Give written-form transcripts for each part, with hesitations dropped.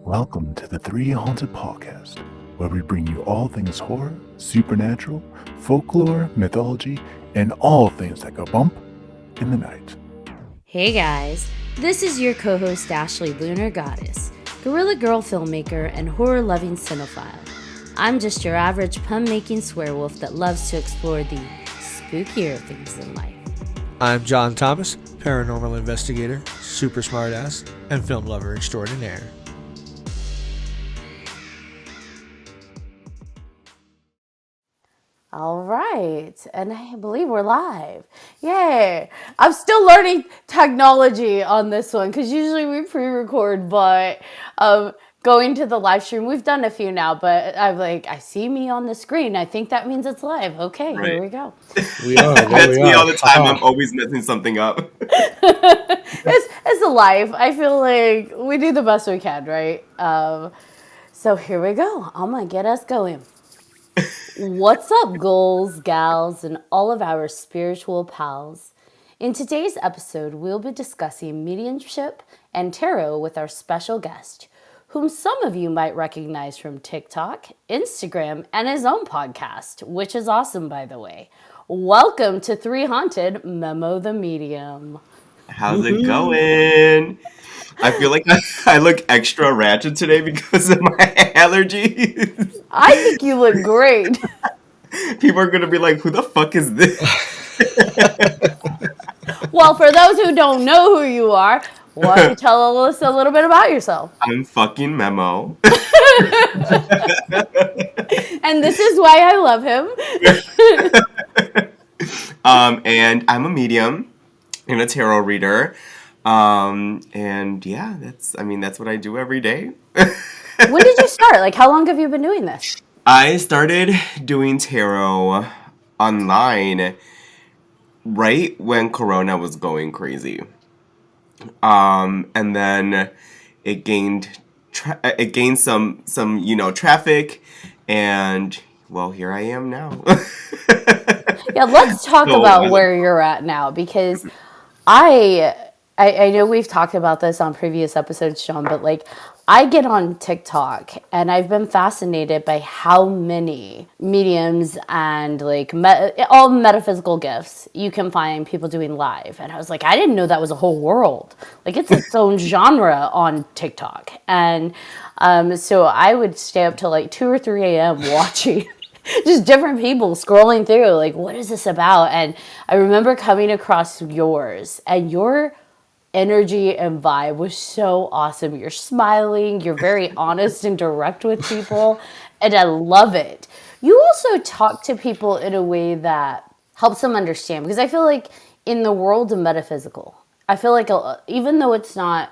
Welcome to the 3Haunted podcast, where we bring you all things horror, supernatural, folklore, mythology, and all things that go bump in the night. Hey guys, this is your co-host Ashley Lunar Goddess, Gorilla Girl filmmaker and horror-loving cinephile. I'm just your average pun-making swearwolf that loves to explore the spookier things in life. I'm John Thomas, paranormal investigator, super smartass, and film lover extraordinaire. All right, and I believe we're live. Yay! I'm still learning technology on this one because usually we pre-record, but going to the live stream, we've done a few now, but I see me on the screen. I think that means it's live. Okay, right. Here we go. We are. That's me all the time. I'm always messing something up. It's a life. I feel like we do the best we can, right? So here we go. I'm gonna get us going. What's up, ghouls, gals, and all of our spiritual pals? In today's episode, we'll be discussing mediumship and tarot with our special guest, whom some of you might recognize from TikTok, Instagram, and his own podcast, which is awesome, by the way. Welcome to 3Haunted, Memo the Medium. How's it going? I feel like I look extra ratchet today because of my allergies. I think you look great. People are going to be like, who the fuck is this? Well, for those who don't know who you are, why don't you tell us a little bit about yourself? I'm fucking Memo. And this is why I love him. And I'm a medium and a tarot reader. And yeah, that's what I do every day. When did you start? Like, how long have you been doing this? I started doing tarot online right when Corona was going crazy. And then it gained some traffic, and well, here I am now. Yeah, let's talk about where you're at now, because I know we've talked about this on previous episodes, Sean, but like I get on TikTok and I've been fascinated by how many mediums and like all metaphysical gifts you can find people doing live. And I was like, I didn't know that was a whole world. Like it's its own genre on TikTok. And so I would stay up till like 2 or 3 a.m. watching just different people scrolling through like, what is this about? And I remember coming across yours, and your energy and vibe was so awesome. You're smiling, you're very honest and direct with people, and I love it. You also talk to people in a way that helps them understand, because I feel like in the world of metaphysical, I feel like even though it's not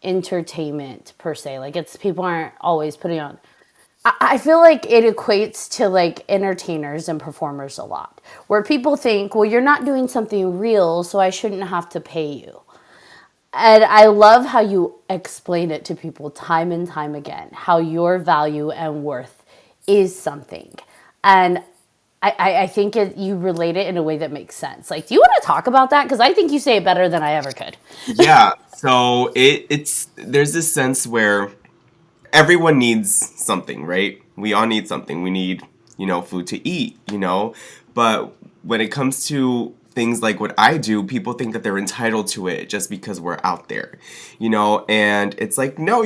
entertainment per se, like it's people aren't always putting on, I feel like it equates to like entertainers and performers a lot, where people think, well, you're not doing something real, so I shouldn't have to pay you. And I love how you explain it to people time and time again, how your value and worth is something. And I think you relate it in a way that makes sense. Like, do you want to talk about that? Because I think you say it better than I ever could. Yeah, so there's this sense where everyone needs something, right? We all need something. We need, food to eat, But when it comes to things like what I do, people think that they're entitled to it just because we're out there, and it's like, no,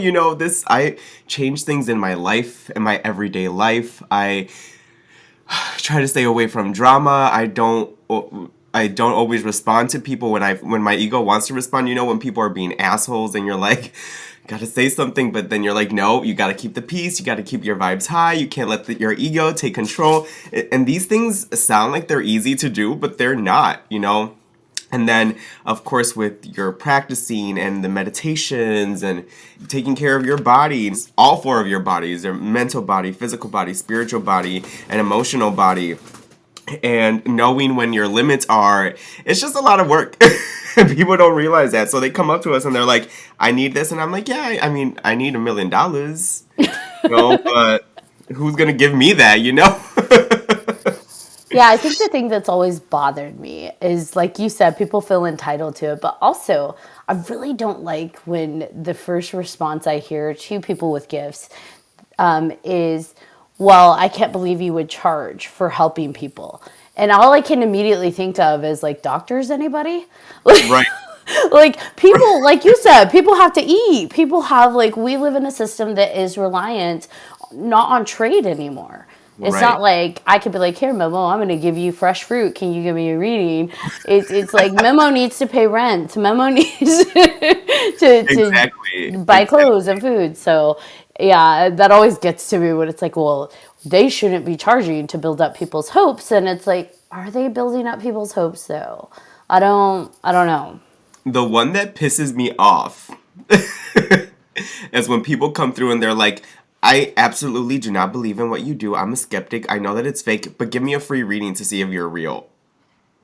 I change things in my life, in my everyday life. I try to stay away from drama. I don't always respond to people when my ego wants to respond, when people are being assholes and you're like, gotta say something, but then you're like, no, you gotta keep the peace, you gotta keep your vibes high, you can't let your ego take control. And these things sound like they're easy to do, but they're not, And then, of course, with your practicing and the meditations and taking care of your body, all 4 of your bodies, your mental body, physical body, spiritual body, and emotional body, and knowing when your limits are, it's just a lot of work. People don't realize that. So they come up to us and they're like, I need this. And I'm like, yeah, I need $1 million. But who's going to give me that, Yeah, I think the thing that's always bothered me is, like you said, people feel entitled to it. But also, I really don't like when the first response I hear to people with gifts is, well, I can't believe you would charge for helping people. And all I can immediately think of is, like, doctors, anybody? Right. Like, people, like you said, people have to eat. People have, like, we live in a system that is reliant not on trade anymore. It's Right. not like I could be like, here, Memo, I'm going to give you fresh fruit. Can you give me a reading? It's like Memo needs to pay rent. Memo needs to Exactly. buy clothes and food. So, yeah, that always gets to me when it's like, well, they shouldn't be charging to build up people's hopes. And it's like, are they building up people's hopes, though? I don't know. The one that pisses me off is when people come through and they're like, I absolutely do not believe in what you do. I'm a skeptic. I know that it's fake, but give me a free reading to see if you're real.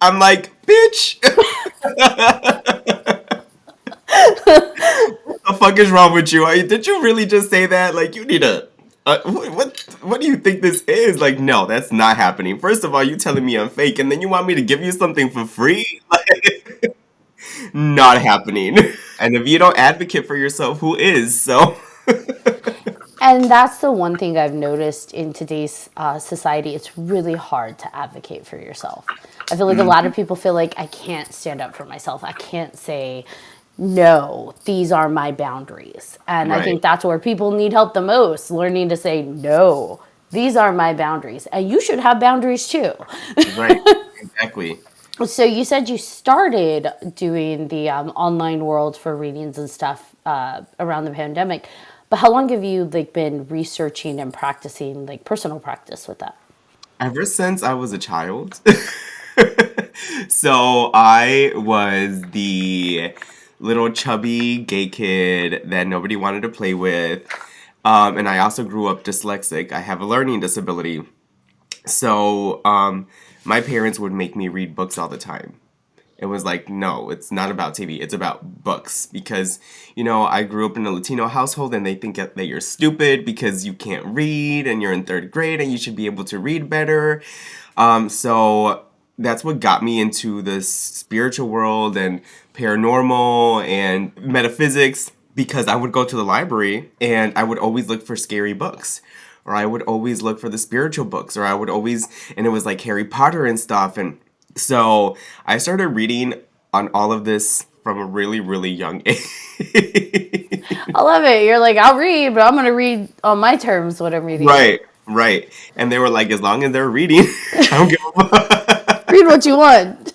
I'm like, bitch. What the fuck is wrong with you? Did you really just say that? Like, you need a. What do you think this is? Like, no, that's not happening. First of all, you telling me I'm fake, and then you want me to give you something for free? Like, not happening. And if you don't advocate for yourself, who is? So. And that's the one thing I've noticed in today's society. It's really hard to advocate for yourself. I feel like a lot of people feel like I can't stand up for myself. I can't say, no, these are my boundaries. And I think Right. that's where people need help the most, learning to say, no, these are my boundaries. And you should have boundaries too. Right. Exactly. So you said you started doing the online world for readings and stuff around the pandemic, but how long have you like been researching and practicing like personal practice with that? Ever since I was a child. So I was the little chubby gay kid that nobody wanted to play with. And I also grew up dyslexic. I have a learning disability. So my parents would make me read books all the time. It was like, no, it's not about TV. It's about books. Because, I grew up in a Latino household and they think that you're stupid because you can't read and you're in third grade and you should be able to read better. So that's what got me into this spiritual world and paranormal and metaphysics, because I would go to the library and I would always look for scary books. Or I would always look for the spiritual books. Or I would always, and it was like Harry Potter and stuff. And so I started reading on all of this from a really, really young age. I love it. You're like, I'll read, but I'm going to read on my terms what I'm reading. Right, right. And they were like, as long as they're reading, I don't give a fuck. Read what you want.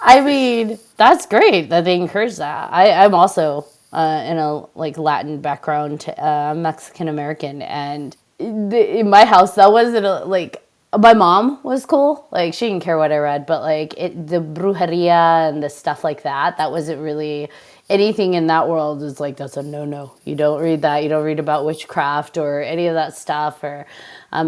I mean, that's great that they encourage that. I'm also in a like Latin background, Mexican American, and in my house that wasn't like my mom was cool. Like she didn't care what I read, but like the brujeria and the stuff like that wasn't really anything in that world. Is like that's a no. You don't read that. You don't read about witchcraft or any of that stuff, or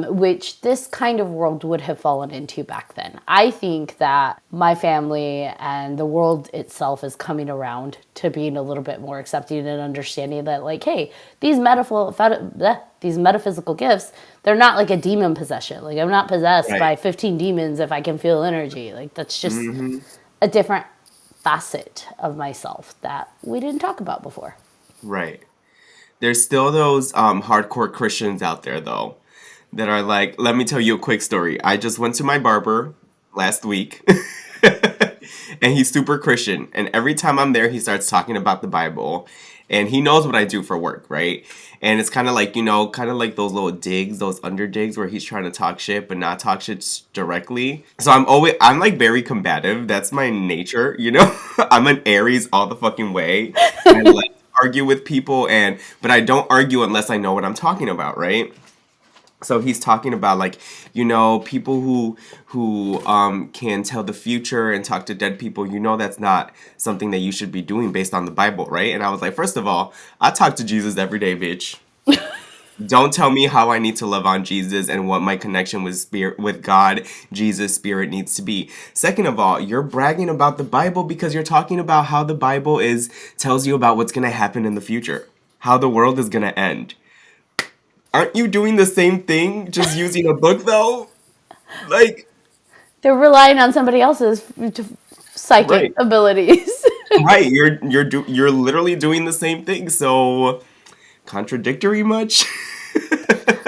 which this kind of world would have fallen into back then. I think that my family and the world itself is coming around to being a little bit more accepting and understanding that, like, hey, these metaphysical gifts, they're not like a demon possession. Like, I'm not possessed Right. by 15 demons if I can feel energy. Like, that's just a different facet of myself that we didn't talk about before. Right. There's still those hardcore Christians out there, though, that are like, let me tell you a quick story. I just went to my barber last week, and he's super Christian. And every time I'm there, he starts talking about the Bible. And he knows what I do for work, right? And it's kind of like, kind of like those little digs, those under digs where he's trying to talk shit, but not talk shit directly. So I'm like very combative. That's my nature, I'm an Aries all the fucking way. I like to argue with people, but I don't argue unless I know what I'm talking about, right? So he's talking about like, people who can tell the future and talk to dead people. That's not something that you should be doing based on the Bible, right? And I was like, first of all, I talk to Jesus every day, bitch. Don't tell me how I need to love on Jesus and what my connection with God, Jesus, Spirit needs to be. Second of all, you're bragging about the Bible because you're talking about how the Bible tells you about what's going to happen in the future, how the world is going to end. Aren't you doing the same thing, just using a book, though? Like, They're relying on somebody else's psychic right, abilities. right. You're literally doing the same thing. So contradictory much?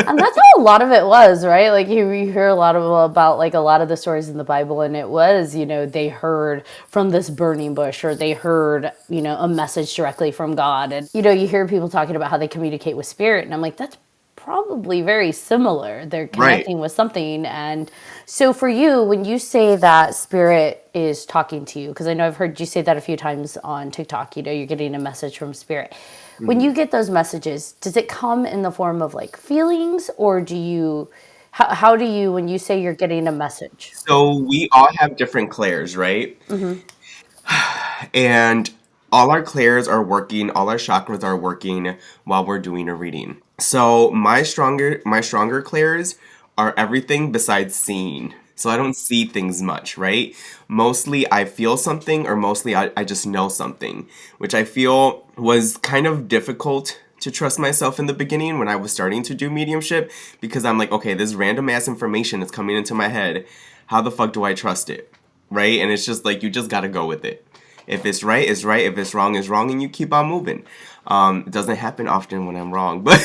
And that's how a lot of it was, right? Like you hear a lot of about like a lot of the stories in the Bible, and it was, they heard from this burning bush, or they heard, a message directly from God. And, you hear people talking about how they communicate with spirit. And I'm like, that's probably very similar. They're Right. connecting with something. And so for you, when you say that spirit is talking to you, because I know I've heard you say that a few times on TikTok, you're getting a message from spirit. When Mhm. you get those messages, does it come in the form of like feelings, or how do you, when you say you're getting a message? So we all have different clairs, right? And all our clairs are working, all our chakras are working while we're doing a reading. So my stronger clairs are everything besides seeing. So I don't see things much, right? Mostly I feel something, or mostly I just know something, which I feel was kind of difficult to trust myself in the beginning when I was starting to do mediumship, because I'm like, okay, this random ass information is coming into my head. How the fuck do I trust it? Right? And it's just like, you just gotta go with it. If it's right, it's right. If it's wrong, it's wrong, and you keep on moving. It doesn't happen often when I'm wrong, but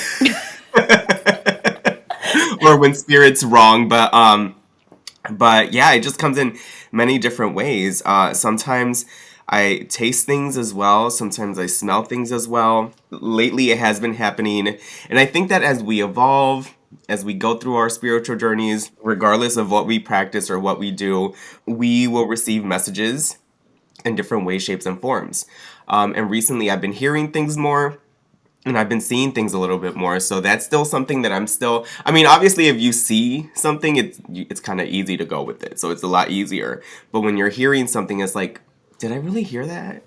or when spirit's wrong, but yeah, it just comes in many different ways. Sometimes I taste things as well. Sometimes I smell things as well. Lately, it has been happening, and I think that as we evolve, as we go through our spiritual journeys, regardless of what we practice or what we do, we will receive messages in different ways, shapes, and forms. And recently, I've been hearing things more, and I've been seeing things a little bit more. So that's still something that I'm still. I mean, obviously, if you see something, it's kind of easy to go with it. So it's a lot easier. But when you're hearing something, it's like, did I really hear that?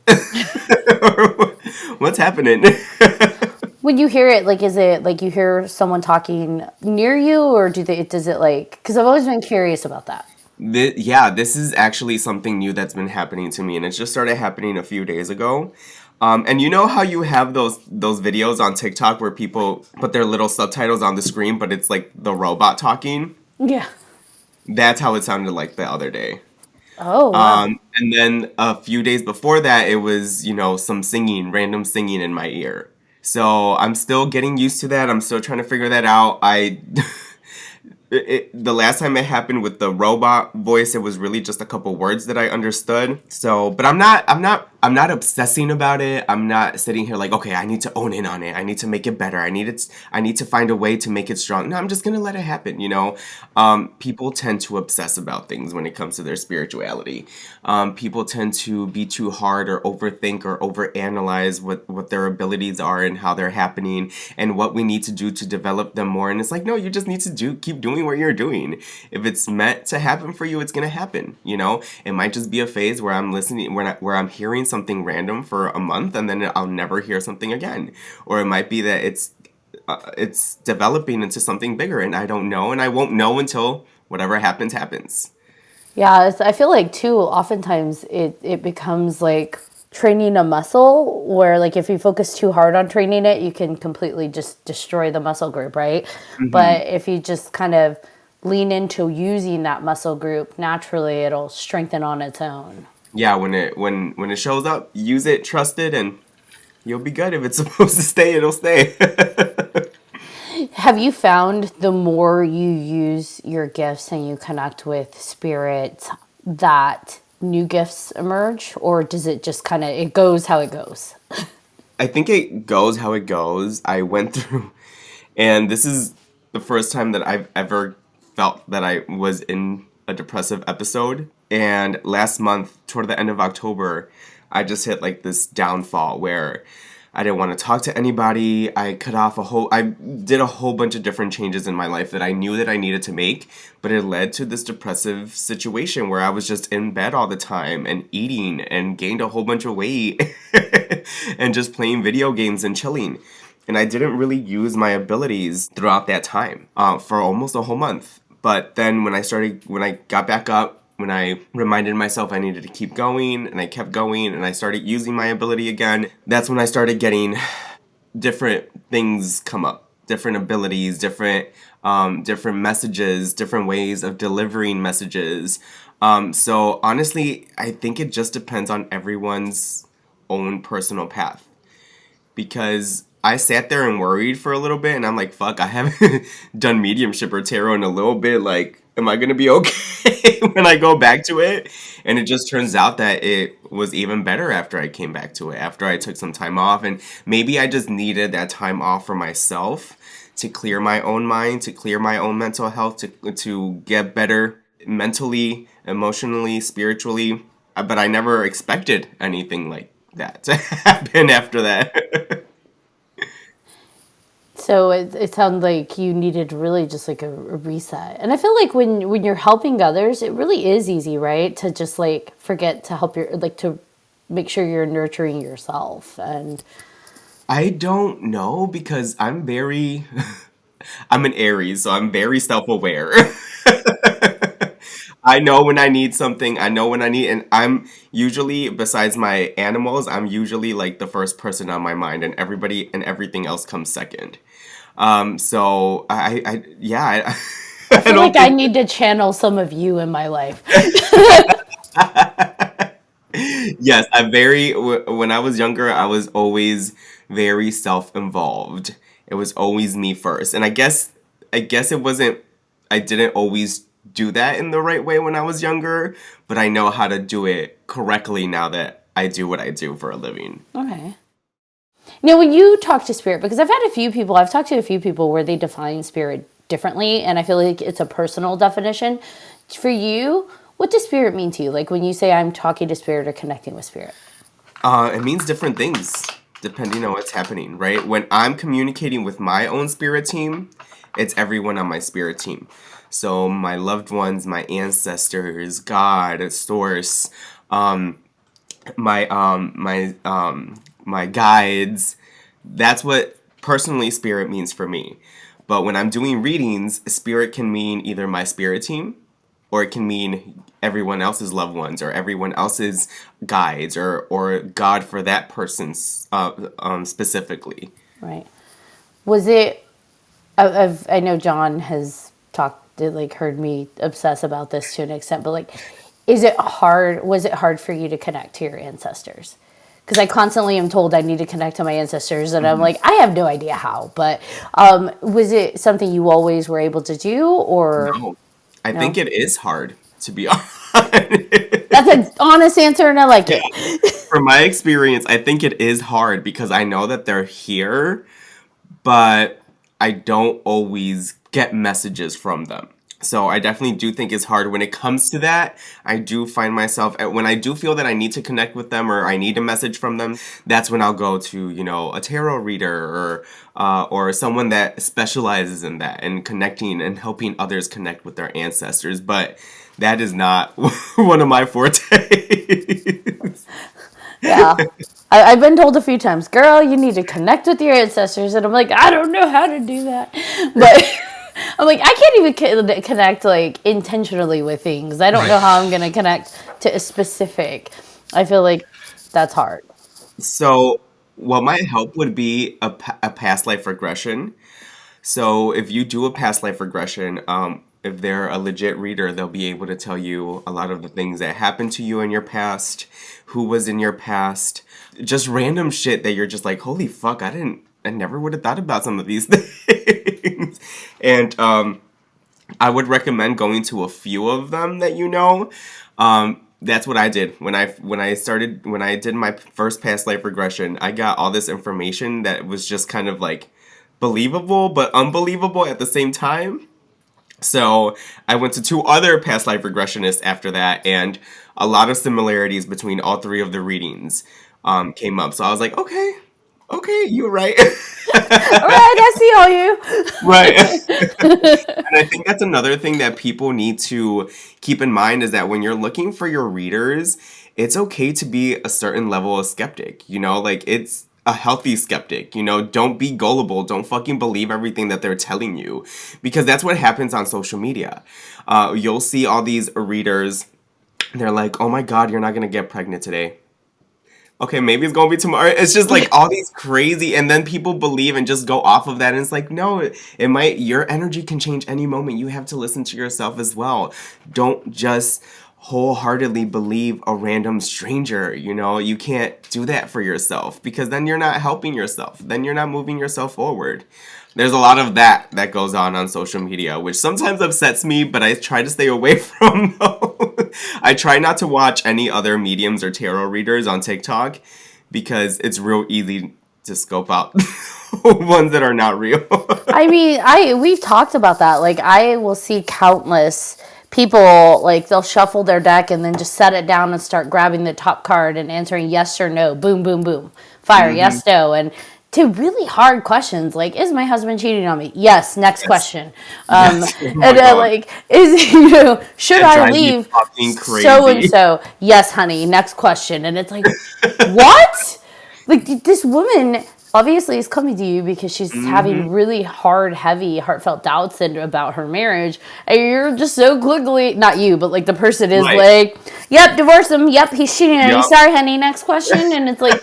What's happening? When you hear it, like, is it like you hear someone talking near you, or does it like, because I've always been curious about that. Yeah, this is actually something new that's been happening to me, and it just started happening a few days ago. And you know how you have those videos on TikTok where people put their little subtitles on the screen, but it's like the robot talking? Yeah. That's how it sounded like the other day. Oh, wow. And then a few days before that, it was, some singing, random singing in my ear. So I'm still getting used to that. I'm still trying to figure that out. The last time it happened with the robot voice, it was really just a couple words that I understood. So, but I'm not obsessing about it. I'm not sitting here like, okay, I need to own in on it. I need to make it better. I need to find a way to make it strong. No, I'm just gonna let it happen. People tend to obsess about things when it comes to their spirituality. People tend to be too hard, or overthink, or overanalyze what their abilities are and how they're happening, and what we need to do to develop them more. And it's like, no, you just need to keep doing what you're doing. If it's meant to happen for you, it's gonna happen. It might just be a phase where I'm listening, where I'm hearing something random for a month, and then I'll never hear something again. Or it might be that it's developing into something bigger, and I don't know, and I won't know until whatever happens happens. Yeah, I feel like too, oftentimes it becomes like training a muscle where like if you focus too hard on training it, you can completely just destroy the muscle group, right? Hmm. But if you just kind of lean into using that muscle group naturally, it'll strengthen on its own. Yeah, when it shows up, use it, trust it, and you'll be good. If it's supposed to stay, it'll stay. Have you found the more you use your gifts and you connect with spirit that new gifts emerge, or does it just kind of it goes how it goes? I think it goes how it goes. I went through, and this is the first time that I've ever felt that I was in a depressive episode. And last month, toward the end of October, I just hit like this downfall where I didn't want to talk to anybody. I did a whole bunch of different changes in my life that I knew that I needed to make, but it led to this depressive situation where I was just in bed all the time and eating, and gained a whole bunch of weight and just playing video games and chilling. And I didn't really use my abilities throughout that time, for almost a whole month. But then when I got back up, when I reminded myself I needed to keep going, and I kept going, and I started using my ability again, that's when I started getting different things come up. different abilities, different messages, different ways of delivering messages. So honestly, I think it just depends on everyone's own personal path. Because I sat there and worried for a little bit, and I'm like, fuck, I haven't done mediumship or tarot in a little bit. Like, am I gonna be okay when I go back to it? And it just turns out that it was even better after I came back to it, after I took some time off. And maybe I just needed that time off for myself to clear my own mind, to clear my own mental health, to get better mentally, emotionally, spiritually. But I never expected anything like that to happen after that. So it sounds like you needed really just like a reset. And I feel like when you're helping others, it really is easy, right? To just like forget to help your like to make sure you're nurturing yourself. And I don't know because I'm an Aries, so I'm very self-aware. I know when I need something. I know when I need, and I'm usually, besides my animals, I'm usually like the first person on my mind, and everybody and everything else comes second. So yeah, I I feel don't like I think. need to channel some of you in my life. Yes, when I was younger, I was always very self-involved. It was always me first. And I guess it wasn't I didn't always do that in the right way when I was younger, but I know how to do it correctly now that I do what I do for a living. Okay. Now, when you talk to spirit, because I've talked to a few people where they define spirit differently, and I feel like it's a personal definition. For you, what does spirit mean to you? Like when you say I'm talking to spirit or connecting with spirit? It means different things depending on what's happening, right? When I'm communicating with my own spirit team, it's everyone on my spirit team. So my loved ones, my ancestors, God, Source, um, my guides. That's what personally spirit means for me. But when I'm doing readings, spirit can mean either my spirit team, or it can mean everyone else's loved ones or everyone else's guides or God for that person's specifically. Right. Was it? I know John has talked, like, heard me obsess about this to an extent, but like, is it hard? Was it hard for you to connect to your ancestors? Because I constantly am told I need to connect to my ancestors, and I'm like, I have no idea how. But was it something you always were able to do, or No, I think no? it is hard to be honest. That's an honest answer, and I like Yeah, it. from my experience, I think it is hard because I know that they're here, but I don't always get messages from them. So I definitely do think it's hard when it comes to that. I do find myself when I do feel that I need to connect with them or I need a message from them. That's when I'll go to a tarot reader or someone that specializes in that and connecting and helping others connect with their ancestors. But that is not one of my fortes. Yeah. I've been told a few times, girl, you need to connect with your ancestors. And I'm like, I don't know how to do that. But I'm like, I can't even connect like intentionally with things. I don't know how I'm going to connect to a specific. I feel like that's hard. So what might help would be a past life regression. So if you do a past life regression, if they're a legit reader, they'll be able to tell you a lot of the things that happened to you in your past, who was in your past, just random shit that you're just like, holy fuck, I never would have thought about some of these things. And I would recommend going to a few of them that you know. That's what I did when I did my first past life regression. I got all this information that was just kind of like believable but unbelievable at the same time. So I went to two other past life regressionists after that, and a lot of similarities between all three of the readings came up. So I was like, okay, okay, you're right. All right, I see all you. Right. And I think that's another thing that people need to keep in mind is that when you're looking for your readers, it's okay to be a certain level of skeptic. Like it's a healthy skeptic. Don't be gullible. Don't fucking believe everything that they're telling you because that's what happens on social media. You'll see all these readers. They're like, oh my God, you're not going to get pregnant today. okay, maybe it's gonna be tomorrow. It's just like all these crazy, and then people believe and just go off of that. And it's like, no, it might, your energy can change any moment. You have to listen to yourself as well. Don't just wholeheartedly believe a random stranger. You know, you can't do that for yourself because then you're not helping yourself. Then you're not moving yourself forward. There's a lot of that goes on social media, which sometimes upsets me, but I try to stay away from though. I try not to watch any other mediums or tarot readers on TikTok because it's real easy to scope out ones that are not real. I mean, we've talked about that. Like, I will see countless people, like, they'll shuffle their deck and then just set it down and start grabbing the top card and answering yes or no, boom, boom, boom, fire, yes, no, and to really hard questions like, is my husband cheating on me? Yes, next question. Yes. Oh my And God. like, should That I drives me leave fucking crazy. so and so? Yes, honey, next question. And it's like, what? Like, this woman obviously is coming to you because she's having really hard, heavy, heartfelt doubts about her marriage, and you're just so quickly, not you, but like the person is Right. like, yep, divorce him, yep, he's cheating on you, Yup. sorry, honey, next question. And it's like,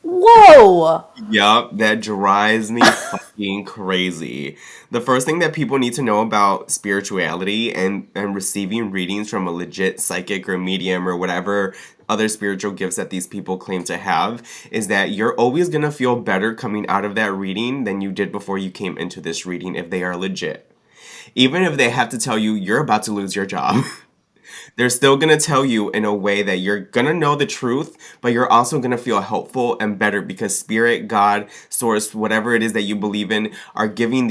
whoa. Yup, that drives me fucking crazy. The first thing that people need to know about spirituality and receiving readings from a legit psychic or medium or whatever other spiritual gifts that these people claim to have is that you're always going to feel better coming out of that reading than you did before you came into this reading if they are legit. Even if they have to tell you you're about to lose your job. They're still going to tell you in a way that you're going to know the truth, but you're also going to feel helpful and better because spirit, God, source, whatever it is that you believe in are giving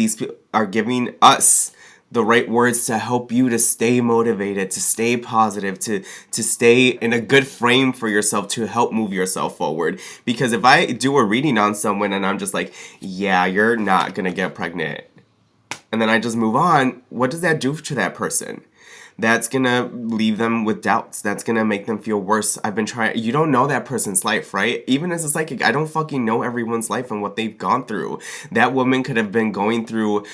us the right words to help you to stay motivated, to stay positive, to stay in a good frame for yourself to help move yourself forward. Because if I do a reading on someone and I'm just like, yeah, you're not going to get pregnant, and then I just move on, what does that do to that person? That's gonna leave them with doubts. That's gonna make them feel worse. I've been trying. You don't know that person's life, right? Even as a psychic, I don't fucking know everyone's life and what they've gone through. That woman could have been going through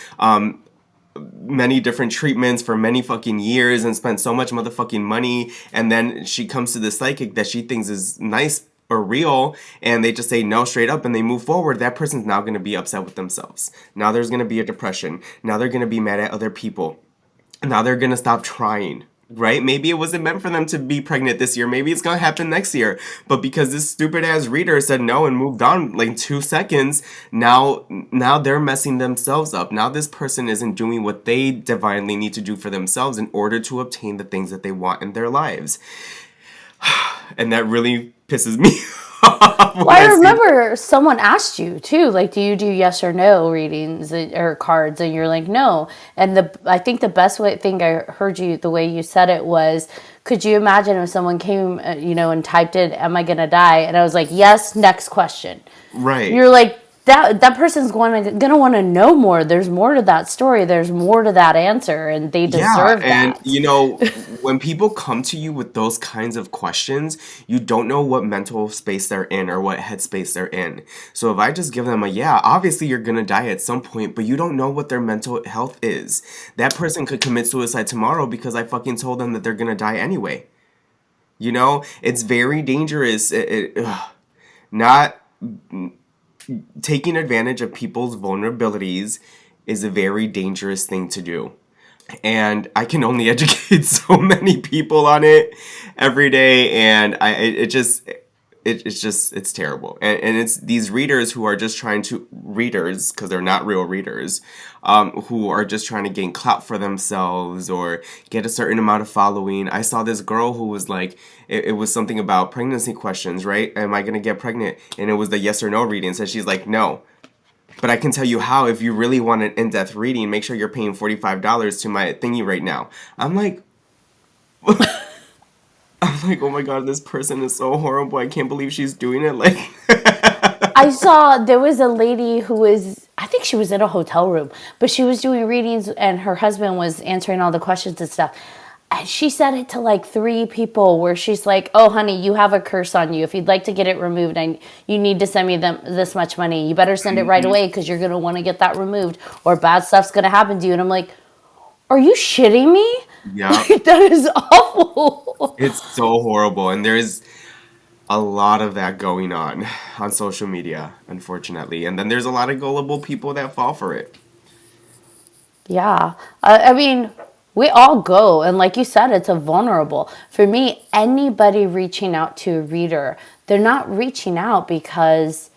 many different treatments for many fucking years and spent so much motherfucking money, and then she comes to the psychic that she thinks is nice or real, and they just say no straight up and they move forward. That person's now going to be upset with themselves. Now there's going to be a depression. Now they're going to be mad at other people. Now they're going to stop trying, right? Maybe it wasn't meant for them to be pregnant this year. Maybe it's going to happen next year. But because this stupid ass reader said no and moved on like 2 seconds, now they're messing themselves up. Now this person isn't doing what they divinely need to do for themselves in order to obtain the things that they want in their lives. And that really pisses me off. Well, I remember someone asked you too, like, do you do yes or no readings or cards? And you're like, no. And I think the best thing I heard you, the way you said it was, could you imagine if someone came, and typed in, am I going to die? And I was like, yes, next question. Right. You're like, that person's going to want to know more. There's more to that story. There's more to that answer, and they deserve that. And when people come to you with those kinds of questions, you don't know what mental space they're in or what headspace they're in. So if I just give them obviously you're gonna die at some point, but you don't know what their mental health is. That person could commit suicide tomorrow because I fucking told them that they're gonna die anyway. It's very dangerous. Not taking advantage of people's vulnerabilities is a very dangerous thing to do. And I can only educate so many people on it every day, and it's terrible. And it's these readers who are just trying to readers because they're not real readers, who are just trying to gain clout for themselves or get a certain amount of following. I saw this girl who was like, it was something about pregnancy questions, right? Am I gonna get pregnant? And it was the yes or no reading. So she's like, no. But I can tell you how. If you really want an in-depth reading, make sure you're paying $45 to my thingy right now. I'm like, oh my God, this person is so horrible. I can't believe she's doing it. Like, I saw there was a lady who was, I think she was in a hotel room, but she was doing readings and her husband was answering all the questions and stuff. And she said it to like 3 people where she's like, oh, honey, you have a curse on you. If you'd like to get it removed, you need to send me this much money. You better send it right away because you're going to want to get that removed or bad stuff's going to happen to you. And I'm like, are you shitting me? yeah, Like, that is awful. it's so horrible. And a lot of that going on social media, unfortunately. And then there's a lot of gullible people that fall for it. Yeah. I mean, we all go. And like you said, it's a vulnerable. For me, anybody reaching out to a reader, they're not reaching out because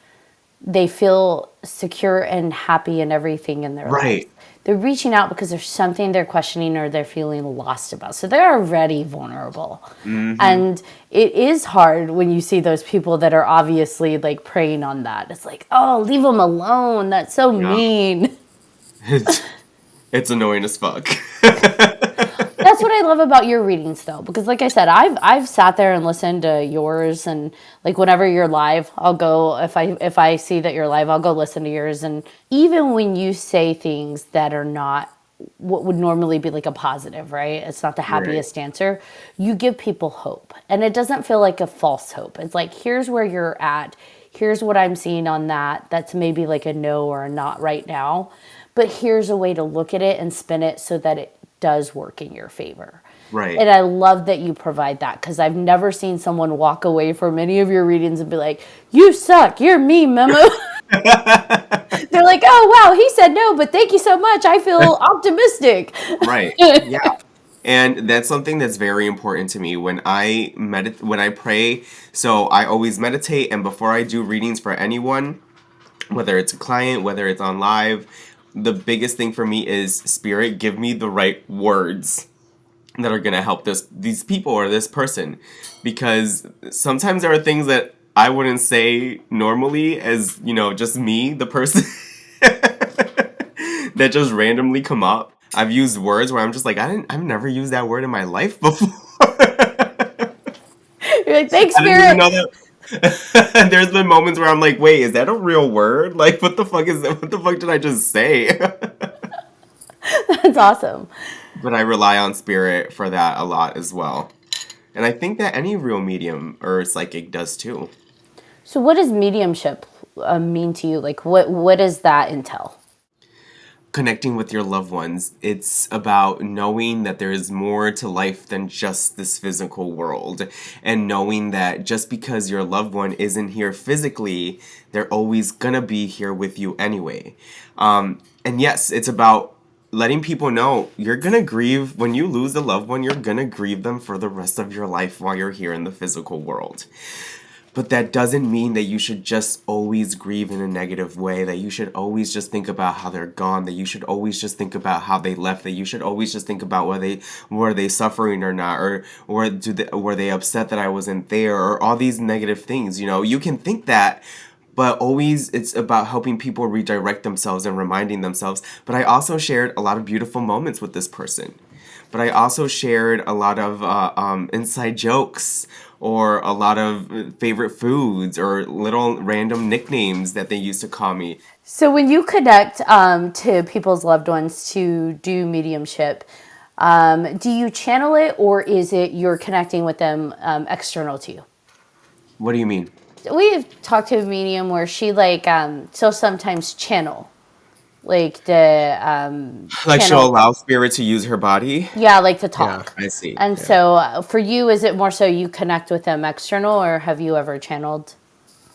they feel secure and happy in everything in their lives. Right. They're reaching out because there's something they're questioning or they're feeling lost about. So they're already vulnerable. And it is hard when you see those people that are obviously like preying on that. It's like, oh, leave them alone. That's so mean. It's annoying as fuck. That's what I love about your readings, though, because like I said, I've sat there and listened to yours, and like whenever you're live, I'll go if I see that you're live, I'll go listen to yours, and even when you say things that are not what would normally be like a positive, right? It's not the happiest answer. You give people hope, and it doesn't feel like a false hope. It's like, here's where you're at. Here's what I'm seeing on that. That's maybe like a no or a not right now, but here's a way to look at it and spin it so that it does work in your favor. Right. And I love that you provide that, because I've never seen someone walk away from any of your readings and be like, you suck, you're me, Memo. They're like, oh, wow, he said no, but thank you so much. I feel optimistic. Right. Yeah. And that's something that's very important to me when I when I pray. So I always meditate, and before I do readings for anyone, whether it's a client, whether it's on live, the biggest thing for me is, Spirit, give me the right words that are going to help these people or this person. Because sometimes there are things that I wouldn't say normally as, just me, the person, that just randomly come up. I've used words where I'm just like, I've never used that word in my life before. You're like, thanks, I didn't even Spirit. know that. And there's been moments where I'm like, wait, is that a real word? Like, what the fuck is that? What the fuck did I just say? That's awesome. But I rely on Spirit for that a lot as well. And I think that any real medium or psychic does too. So what does mediumship mean to you? Like, what does that entail? Connecting with your loved ones. It's about knowing that there is more to life than just this physical world, and knowing that just because your loved one isn't here physically, they're always gonna be here with you anyway. And yes, it's about letting people know you're gonna grieve when you lose a loved one. You're gonna grieve them for the rest of your life while you're here in the physical world. But that doesn't mean that you should just always grieve in a negative way, that you should always just think about how they're gone, that you should always just think about how they left, that you should always just think about were they suffering or not, or were they upset that I wasn't there, or all these negative things. You can think that, but always it's about helping people redirect themselves and reminding themselves. But I also shared a lot of beautiful moments with this person. But I also shared a lot of inside jokes, or a lot of favorite foods, or little random nicknames that they used to call me. So when you connect to people's loved ones to do mediumship, do you channel it, or is it you're connecting with them external to you? What do you mean? We've talked to a medium where she she'll sometimes channel. Like the Like, channel, she'll allow Spirit to use her body? yeah, like to talk. I see. And Yeah. so for you, is it more so you connect with them external, or have you ever channeled?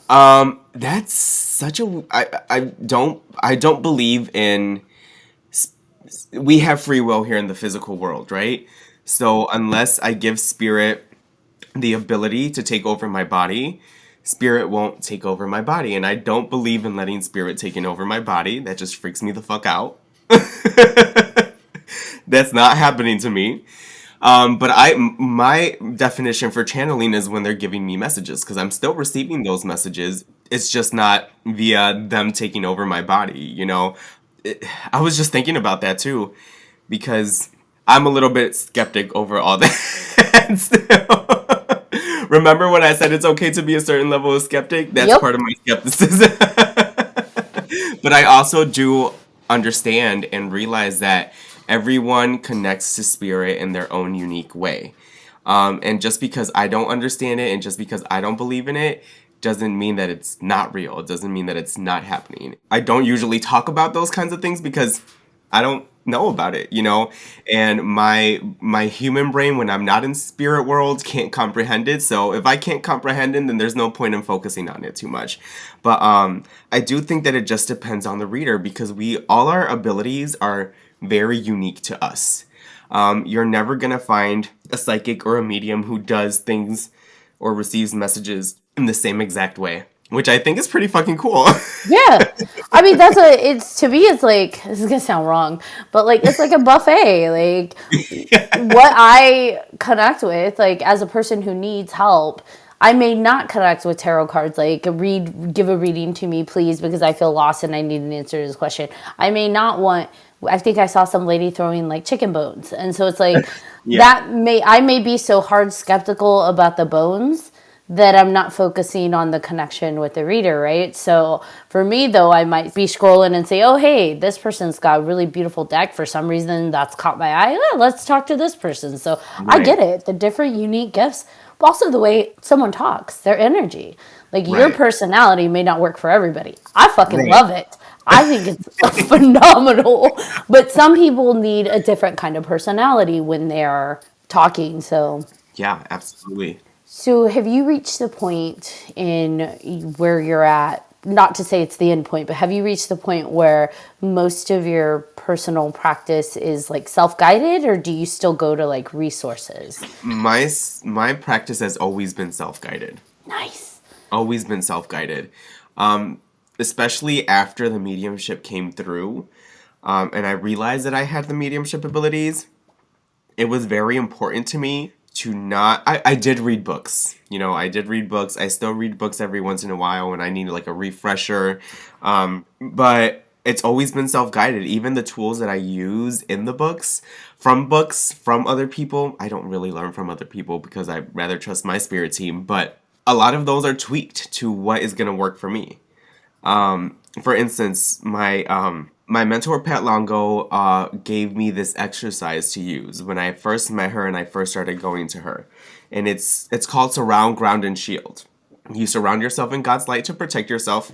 That's such a... I don't believe in... We have free will here in the physical world, right? So unless I give Spirit the ability to take over my body, Spirit won't take over my body. And I don't believe in letting Spirit taking over my body. That just freaks me the fuck out. That's not happening to me. But my definition for channeling is when they're giving me messages, because I'm still receiving those messages. It's just not via them taking over my body, I was just thinking about that too, because I'm a little bit skeptic over all that still. Remember when I said it's okay to be a certain level of skeptic? That's Yep. part of my skepticism. But I also do understand and realize that everyone connects to Spirit in their own unique way. And just because I don't understand it, and just because I don't believe in it, doesn't mean that it's not real. It doesn't mean that it's not happening. I don't usually talk about those kinds of things because I don't know about it, you know? And my human brain, when I'm not in spirit world, can't comprehend it. So if I can't comprehend it, then there's no point in focusing on it too much. But I do think that it just depends on the reader, because all our abilities are very unique to us. You're never gonna find a psychic or a medium who does things or receives messages in the same exact way, which I think is pretty fucking cool. Yeah. I mean, to me, it's like, this is gonna sound wrong, but like, it's like a buffet. Like, what I connect with, like, as a person who needs help, I may not connect with tarot cards, like, give a reading to me, please, because I feel lost and I need an answer to this question. I may not want, I think I saw some lady throwing like chicken bones. And so it's like, Yeah. I may be so hard skeptical about the bones that I'm not focusing on the connection with the reader, right? So for me, though, I might be scrolling and say, oh, hey, this person's got a really beautiful deck. For some reason, that's caught my eye. Let's talk to this person. So I get it. The different unique gifts, but also the way someone talks, their energy. Like, your personality may not work for everybody. I fucking love it. I think it's phenomenal. But some people need a different kind of personality when they're talking. So Yeah, absolutely. So have you reached the point in where you're at, not to say it's the end point, but have you reached the point where most of your personal practice is like self-guided, or do you still go to like resources? My practice has always been self-guided. Nice. Always been self-guided. Especially after the mediumship came through, and I realized that I had the mediumship abilities. It was very important to me to not, I did read books. You know, I did read books. I still read books every once in a while when I need like a refresher. But it's always been self-guided. Even the tools that I use in the books, from other people, I don't really learn from other people because I rather trust my spirit team. But a lot of those are tweaked to what is going to work for me. For instance, my mentor Pat Longo gave me this exercise to use when I first met her and I first started going to her, and it's called Surround, Ground, and Shield. You surround yourself in God's light to protect yourself.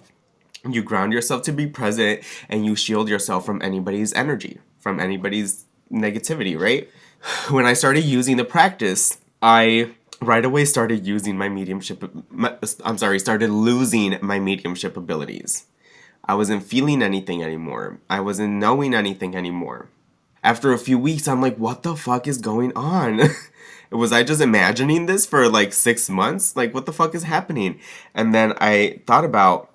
You ground yourself to be present, and you shield yourself from anybody's energy, from anybody's negativity. Right? When I started using the practice, I right away started using my mediumship. Started losing my mediumship abilities. I wasn't feeling anything anymore. I wasn't knowing anything anymore. After a few weeks, I'm like, what the fuck is going on? Was I just imagining this for like 6 months? Like, what the fuck is happening? And then I thought about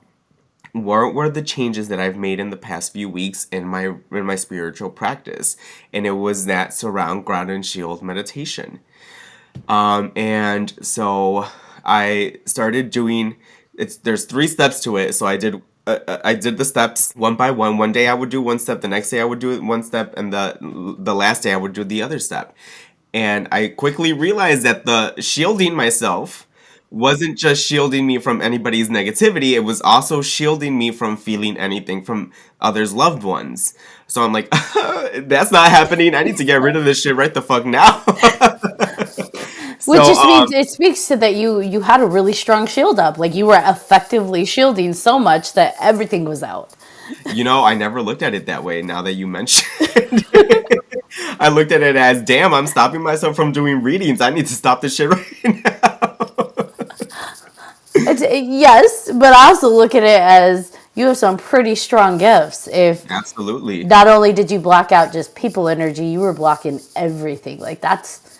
what were the changes that I've made in the past few weeks in my spiritual practice. And it was that surround, ground, and shield meditation. And so I started doing, there's 3 steps to it. So I did the steps one by one. One day I would do one step, the next day I would do one step, and the last day I would do the other step. And I quickly realized that the shielding myself wasn't just shielding me from anybody's negativity, it was also shielding me from feeling anything from others' loved ones. So I'm like, that's not happening. I need to get rid of this shit right the fuck now. Which just means it speaks to that you had a really strong shield up. Like, you were effectively shielding so much that everything was out. You know, I never looked at it that way now that you mentioned it. I looked at it as, damn, I'm stopping myself from doing readings. I need to stop this shit right now. Yes, but I also look at it as you have some pretty strong gifts. If Absolutely. Not only did you block out just people energy, you were blocking everything. Like, that's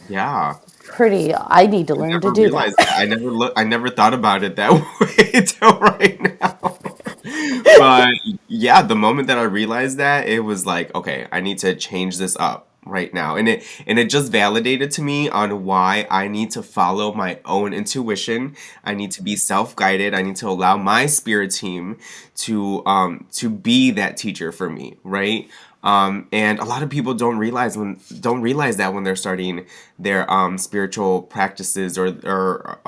pretty. I need to learn to do that. I never thought about it that way till right now. But yeah, the moment that I realized that, it was like, okay, I need to change this up right now. And it just validated to me on why I need to follow my own intuition. I need to be self-guided. I need to allow my spirit team to be that teacher for me, right? And a lot of people don't realize that when they're starting their spiritual practices or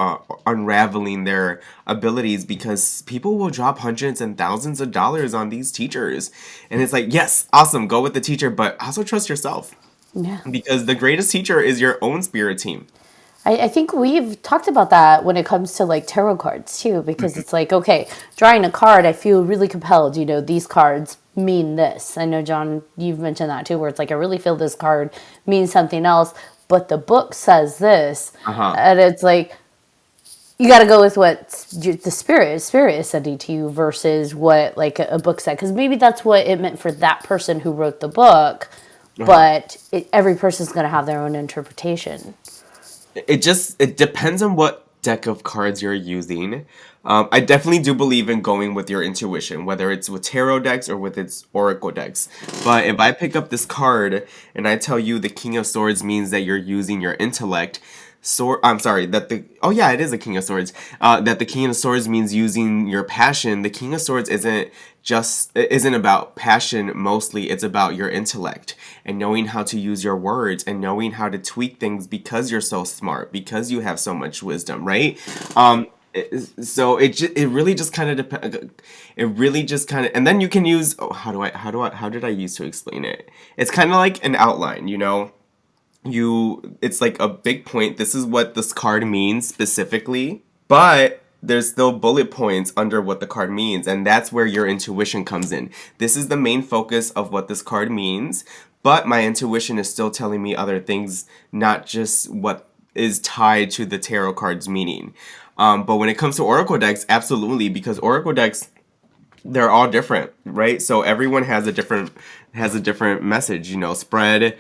unraveling their abilities, because people will drop hundreds and thousands of dollars on these teachers, and it's like, yes, awesome, go with the teacher, but also trust yourself, because the greatest teacher is your own spirit team. I think we've talked about that when it comes to like tarot cards too, because it's like, okay, drawing a card, I feel really compelled, these cards mean this. I know, John, you've mentioned that too, where it's like, I really feel this card means something else, but the book says this. Uh-huh. And it's like, you got to go with what the spirit is sending to you versus what like a book said. Because maybe that's what it meant for that person who wrote the book, but every person's going to have their own interpretation. It depends on what deck of cards you're using. I definitely do believe in going with your intuition, whether it's with tarot decks or with its oracle decks. But if I pick up this card and I tell you the King of Swords means that you're using your intellect, it is the King of Swords. That the King of Swords means using your passion. The King of Swords isn't about passion mostly. It's about your intellect and knowing how to use your words and knowing how to tweak things because you're so smart, because you have so much wisdom, right? So it really just kind of depends. It really just kind of, and then you can use. How did I use to explain it? It's kind of like an outline, you know. It's like a big point. This is what this card means specifically, but there's still bullet points under what the card means, and that's where your intuition comes in. This is the main focus of what this card means, but my intuition is still telling me other things, not just what is tied to the tarot card's meaning. But when it comes to oracle decks, absolutely, because oracle decks, they're all different, right? So everyone has a different message, you know, spread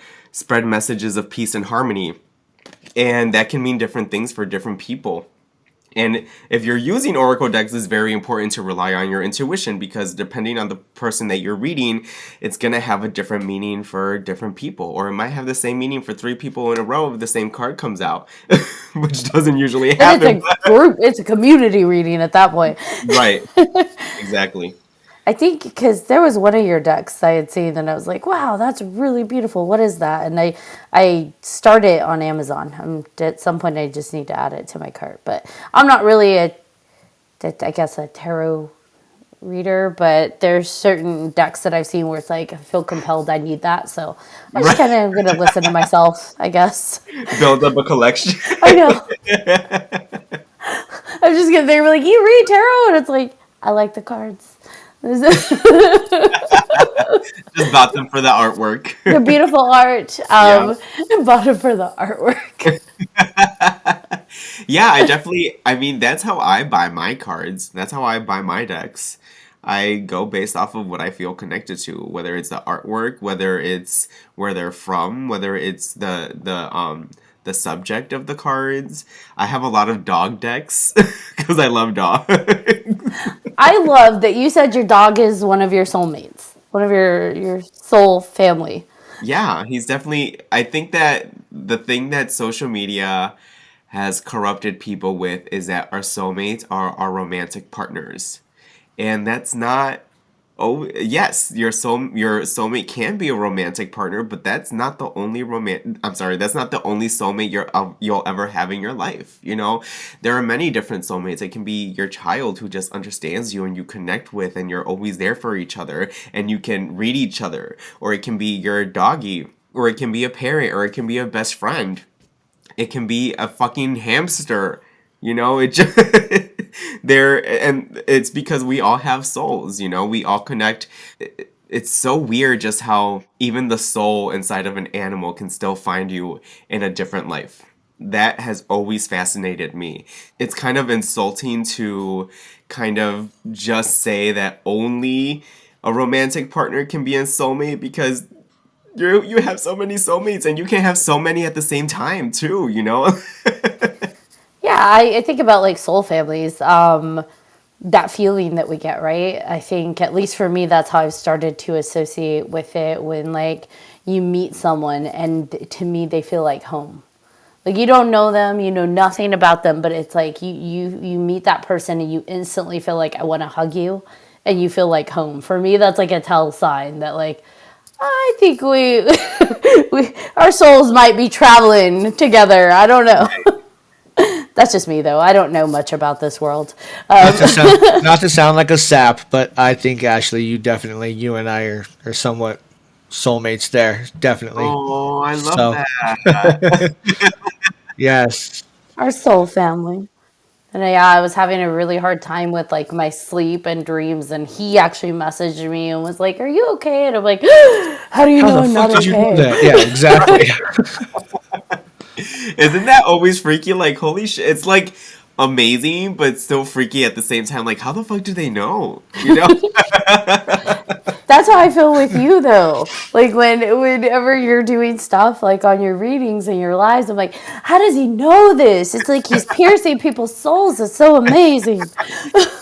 messages of peace and harmony, and that can mean different things for different people. And if you're using oracle decks, it's very important to rely on your intuition, because depending on the person that you're reading, it's going to have a different meaning for different people, or it might have the same meaning for 3 people in a row if the same card comes out, which doesn't usually happen. It's a group, it's a community reading at that point. Right. Exactly. I think because there was one of your decks I had seen and I was like, wow, that's really beautiful. What is that? And I started it on Amazon. At some point, I just need to add it to my cart. But I'm not really a tarot reader, but there's certain decks that I've seen where it's like, I feel compelled, I need that. So I'm just kind of going to listen to myself, I guess. Build up a collection. I know. I'm just going to, they're like, you read tarot? And it's like, I like the cards. Just bought them for the artwork. The beautiful art. Bought them for the artwork. Yeah, I mean, that's how I buy my cards. That's how I buy my decks. I go based off of what I feel connected to, whether it's the artwork, whether it's where they're from, whether it's the subject of the cards. I have a lot of dog decks because I love dogs. I love that you said your dog is one of your soulmates, one of your soul family. Yeah, he's definitely, I think that the thing that social media has corrupted people with is that our soulmates are our romantic partners. And that's not, oh, yes, your soulmate can be a romantic partner, but that's not the only that's not the only soulmate you'll ever have in your life, you know? There are many different soulmates. It can be your child who just understands you and you connect with and you're always there for each other and you can read each other. Or it can be your doggy, or it can be a parent, or it can be a best friend. It can be a fucking hamster, you know? It just... and it's because we all have souls, you know, we all connect. It's so weird just how even the soul inside of an animal can still find you in a different life. That has always fascinated me. It's kind of insulting to kind of just say that only a romantic partner can be a soulmate, because you have so many soulmates and you can have so many at the same time too, you know? Yeah, I think about like soul families, that feeling that we get, right? I think, at least for me, that's how I've started to associate with it, when like you meet someone and to me they feel like home. Like you don't know them, you know nothing about them, but it's like you meet that person and you instantly feel like, I want to hug you, and you feel like home. For me, that's like a tell sign that like, I think our souls might be traveling together. I don't know. That's just me, though. I don't know much about this world. Not to sound like a sap, but I think, Ashley, you and I are somewhat soulmates there. Definitely. Oh, I love that. Yes. Our soul family. And I was having a really hard time with like my sleep and dreams, and he actually messaged me and was like, "Are you okay?" And I'm like, "How do you How know the I'm fuck not did you know okay?" that? Yeah, exactly. Isn't that always freaky? Like, holy shit. It's like amazing, but still freaky at the same time. Like, how the fuck do they know? You know? That's how I feel with you though. Like whenever you're doing stuff like on your readings and your lives, I'm like, how does he know this? It's like he's piercing people's souls. It's so amazing.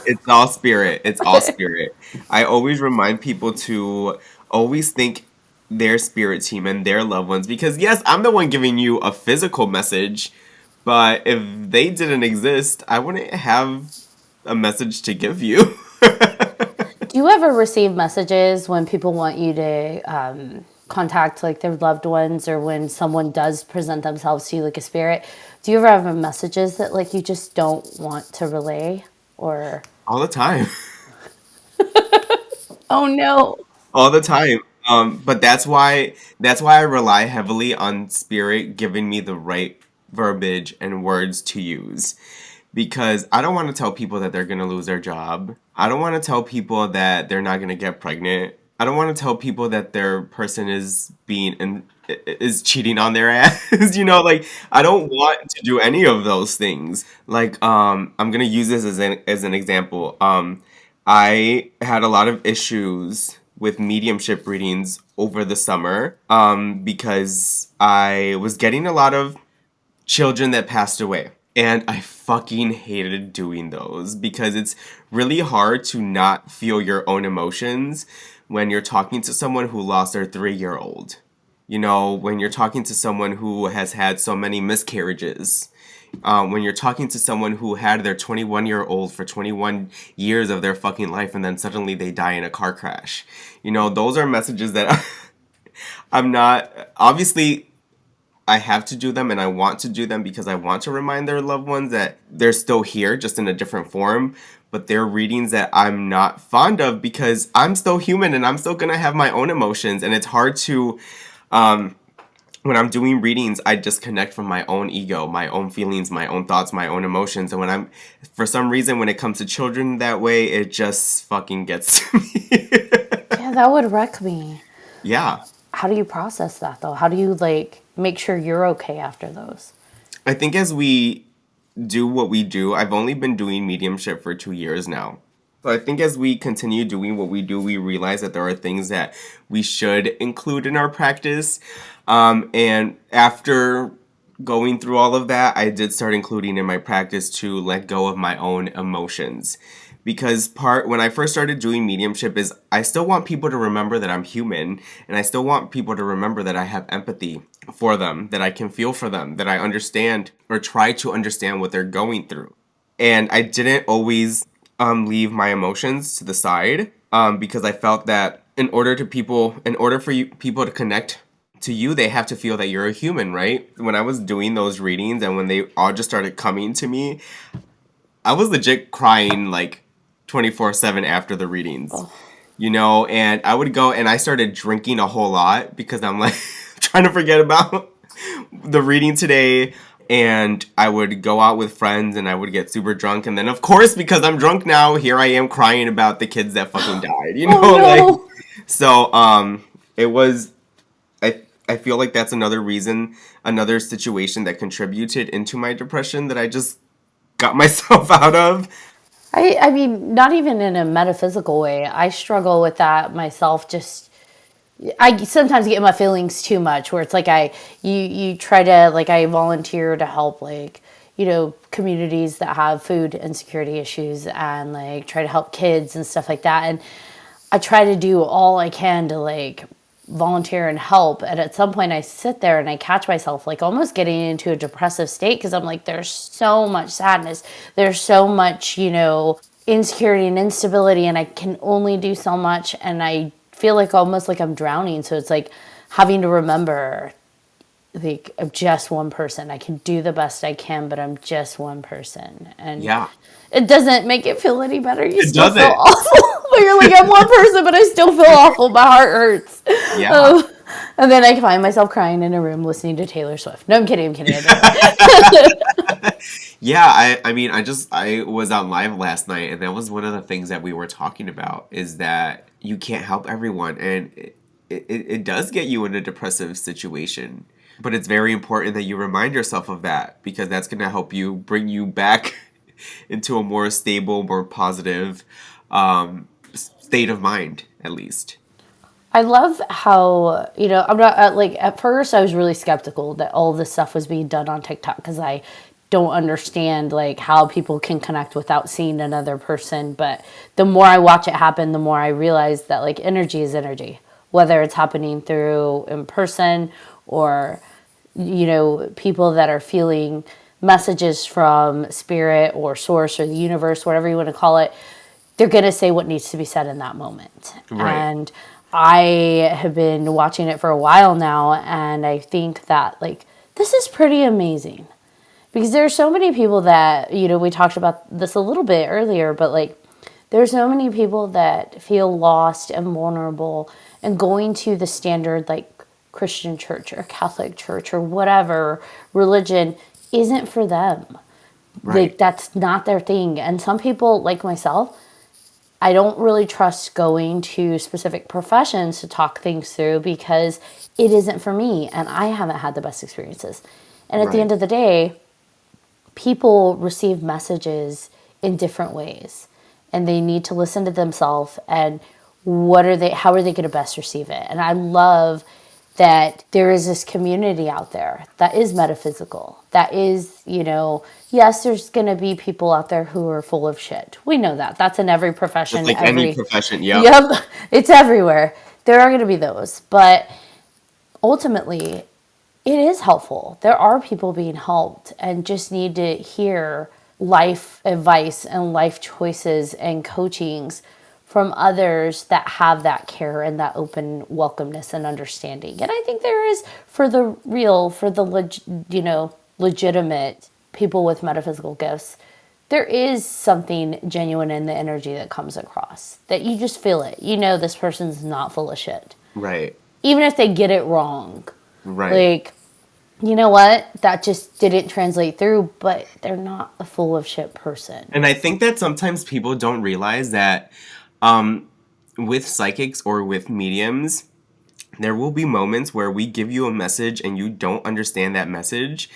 It's all spirit. It's all spirit. I always remind people to always think their spirit team and their loved ones because, yes, I'm the one giving you a physical message, but if they didn't exist, I wouldn't have a message to give you. Do you ever receive messages when people want you to contact like their loved ones, or when someone does present themselves to you like a spirit? Do you ever have messages that like you just don't want to relay, or All the time. oh no? All the time. But that's why I rely heavily on spirit giving me the right verbiage and words to use. Because I don't want to tell people that they're gonna lose their job. I don't want to tell people that they're not gonna get pregnant. I don't want to tell people that their person is is cheating on their ass. Like I don't want to do any of those things. Like I'm gonna use this as an example. I had a lot of issues with mediumship readings over the summer because I was getting a lot of children that passed away. And I fucking hated doing those because it's really hard to not feel your own emotions when you're talking to someone who lost their 3-year-old. When you're talking to someone who has had so many miscarriages. When you're talking to someone who had their 21-year-old for 21 years of their fucking life and then suddenly they die in a car crash. Those are messages that I'm not. Obviously, I have to do them and I want to do them because I want to remind their loved ones that they're still here, just in a different form. But they're readings that I'm not fond of because I'm still human and I'm still going to have my own emotions. And it's hard to, when I'm doing readings, I disconnect from my own ego, my own feelings, my own thoughts, my own emotions. And for some reason, when it comes to children that way, it just fucking gets to me. Yeah, that would wreck me. Yeah. How do you process that though? How do you like make sure you're okay after those? I think as we do what we do, I've only been doing mediumship for 2 years now. So I think as we continue doing what we do, we realize that there are things that we should include in our practice. And after going through all of that, I did start including in my practice to let go of my own emotions. Because when I first started doing mediumship is I still want people to remember that I'm human, and I still want people to remember that I have empathy for them, that I can feel for them, that I understand or try to understand what they're going through. And I didn't always leave my emotions to the side because I felt that in order for people to connect to you, they have to feel that you're a human, right? When I was doing those readings and when they all just started coming to me, I was legit crying like 24/7 after the readings. And I would go and I started drinking a whole lot because I'm like trying to forget about the reading today. And I would go out with friends and I would get super drunk. And then, of course, because I'm drunk now, here I am crying about the kids that fucking died, Oh, no. So, it was, I feel like that's another reason, another situation that contributed into my depression that I just got myself out of. I mean, not even in a metaphysical way. I struggle with that myself. I sometimes get in my feelings too much, where it's like you try to, like, I volunteer to help, like, communities that have food insecurity issues and like try to help kids and stuff like that. And I try to do all I can to like volunteer and help. And at some point I sit there and I catch myself like almost getting into a depressive state because I'm like, there's so much sadness. There's so much, insecurity and instability, and I can only do so much. And I feel like almost like I'm drowning. So it's like having to remember, like, I'm just one person. I can do the best I can, but I'm just one person. And Yeah. it doesn't make it feel any better. You It still feel doesn't. awful. But you're like, I'm one person, but I still feel awful. My heart hurts. Yeah. And then I find myself crying in a room listening to Taylor Swift. No, I'm kidding. I don't. Yeah, I mean, I was on live last night, and that was one of the things that we were talking about, is that you can't help everyone, and it does get you in a depressive situation. But it's very important that you remind yourself of that, because that's going to help you bring you back into a more stable, more positive state of mind, at least. I love how, I'm not like, at first I was really skeptical that all this stuff was being done on TikTok because I don't understand like how people can connect without seeing another person. But the more I watch it happen, the more I realize that like energy is energy, whether it's happening through in person or, people that are feeling messages from spirit or source or the universe, whatever you want to call it. They're going to say what needs to be said in that moment. Right. And I have been watching it for a while now, and I think that, like, this is pretty amazing. Because there are so many people that, we talked about this a little bit earlier, but, like, there's so many people that feel lost and vulnerable and going to the standard, like, Christian church or Catholic church or whatever religion isn't for them. Right. Like, that's not their thing. And some people, like myself, I don't really trust going to specific professions to talk things through because it isn't for me and I haven't had the best experiences. And at the end of the day, people receive messages in different ways and they need to listen to themselves and how are they going to best receive it? And I love that there is this community out there that is metaphysical, that is, yes, there's going to be people out there who are full of shit. We know that. That's in every profession. Just like any profession, yeah. Yep, it's everywhere. There are going to be those. But ultimately, it is helpful. There are people being helped and just need to hear life advice and life choices and coachings from others that have that care and that open welcomeness and understanding. And I think there is for the legitimate people with metaphysical gifts, there is something genuine in the energy that comes across, that you just feel it. This person's not full of shit. Right. Even if they get it wrong. Right. Like, you know what? That just didn't translate through, but they're not a full of shit person. And I think that sometimes people don't realize that with psychics or with mediums, there will be moments where we give you a message and you don't understand that message.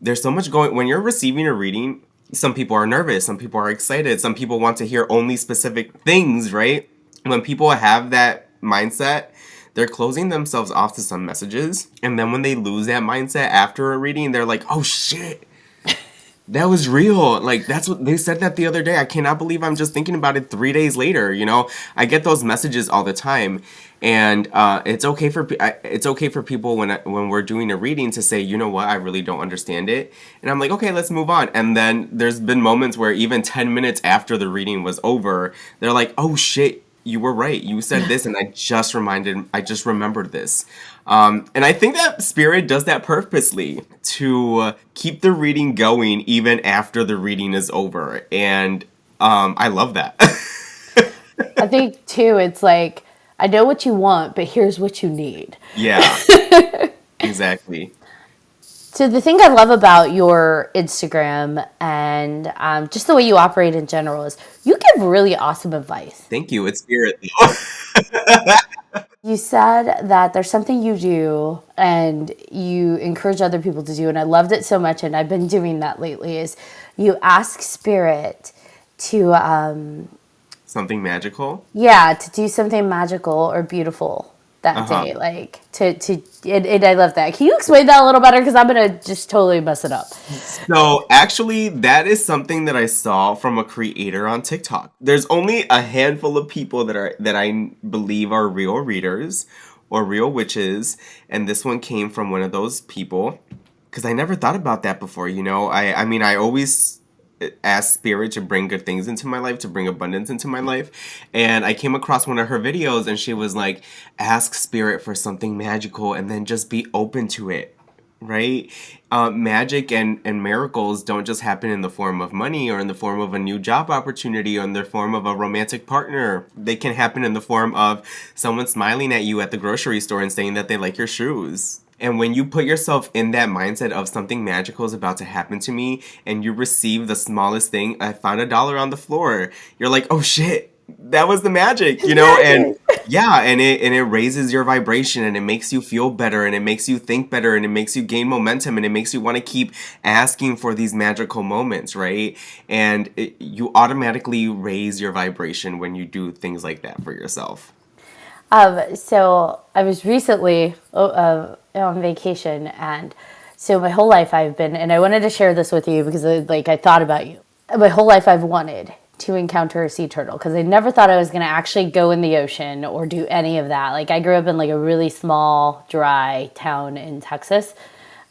There's so much when you're receiving a reading, some people are nervous, some people are excited, some people want to hear only specific things, right? When people have that mindset, they're closing themselves off to some messages. And then when they lose that mindset after a reading, they're like, oh shit, that was real. Like, that's what they said that the other day. I cannot believe I'm just thinking about it 3 days later. I get those messages all the time, and it's okay for people when we're doing a reading to say, you know what, I really don't understand it, and I'm like, okay, let's move on. And then there's been moments where even 10 minutes after the reading was over, they're like, oh shit, you were right. You said this, and I just remembered this. And I think that spirit does that purposely to keep the reading going even after the reading is over. And I love that. I think, too, it's like, I know what you want, but here's what you need. Yeah, exactly. So the thing I love about your Instagram and just the way you operate in general is you give really awesome advice. Thank you. It's spirit, though. You said that there's something you do and you encourage other people to do, and I loved it so much, and I've been doing that lately, is you ask spirit to... something magical? Yeah, to do something magical or beautiful that day. Like, and I love that. Can you explain that a little better? Because I'm going to just totally mess it up. So, actually, that is something that I saw from a creator on TikTok. There's only a handful of people that I believe are real readers or real witches, and this one came from one of those people. Because I never thought about that before, I mean, I always ask spirit to bring good things into my life, to bring abundance into my life. And I came across one of her videos and she was like, ask spirit for something magical and then just be open to it, right? Magic and miracles don't just happen in the form of money or in the form of a new job opportunity or in the form of a romantic partner. They can happen in the form of someone smiling at you at the grocery store and saying that they like your shoes. And when you put yourself in that mindset of something magical is about to happen to me, and you receive the smallest thing, I found $1 on the floor. You're like, oh shit, that was the magic, you know? And yeah, and it raises your vibration, and it makes you feel better, and it makes you think better, and it makes you gain momentum, and it makes you want to keep asking for these magical moments, right? And you automatically raise your vibration when you do things like that for yourself. So I was recently on vacation, and so my whole life I've been, and I wanted to share this with you because I thought about you. My whole life I've wanted to encounter a sea turtle because I never thought I was going to actually go in the ocean or do any of that. Like, I grew up in like a really small, dry town in Texas.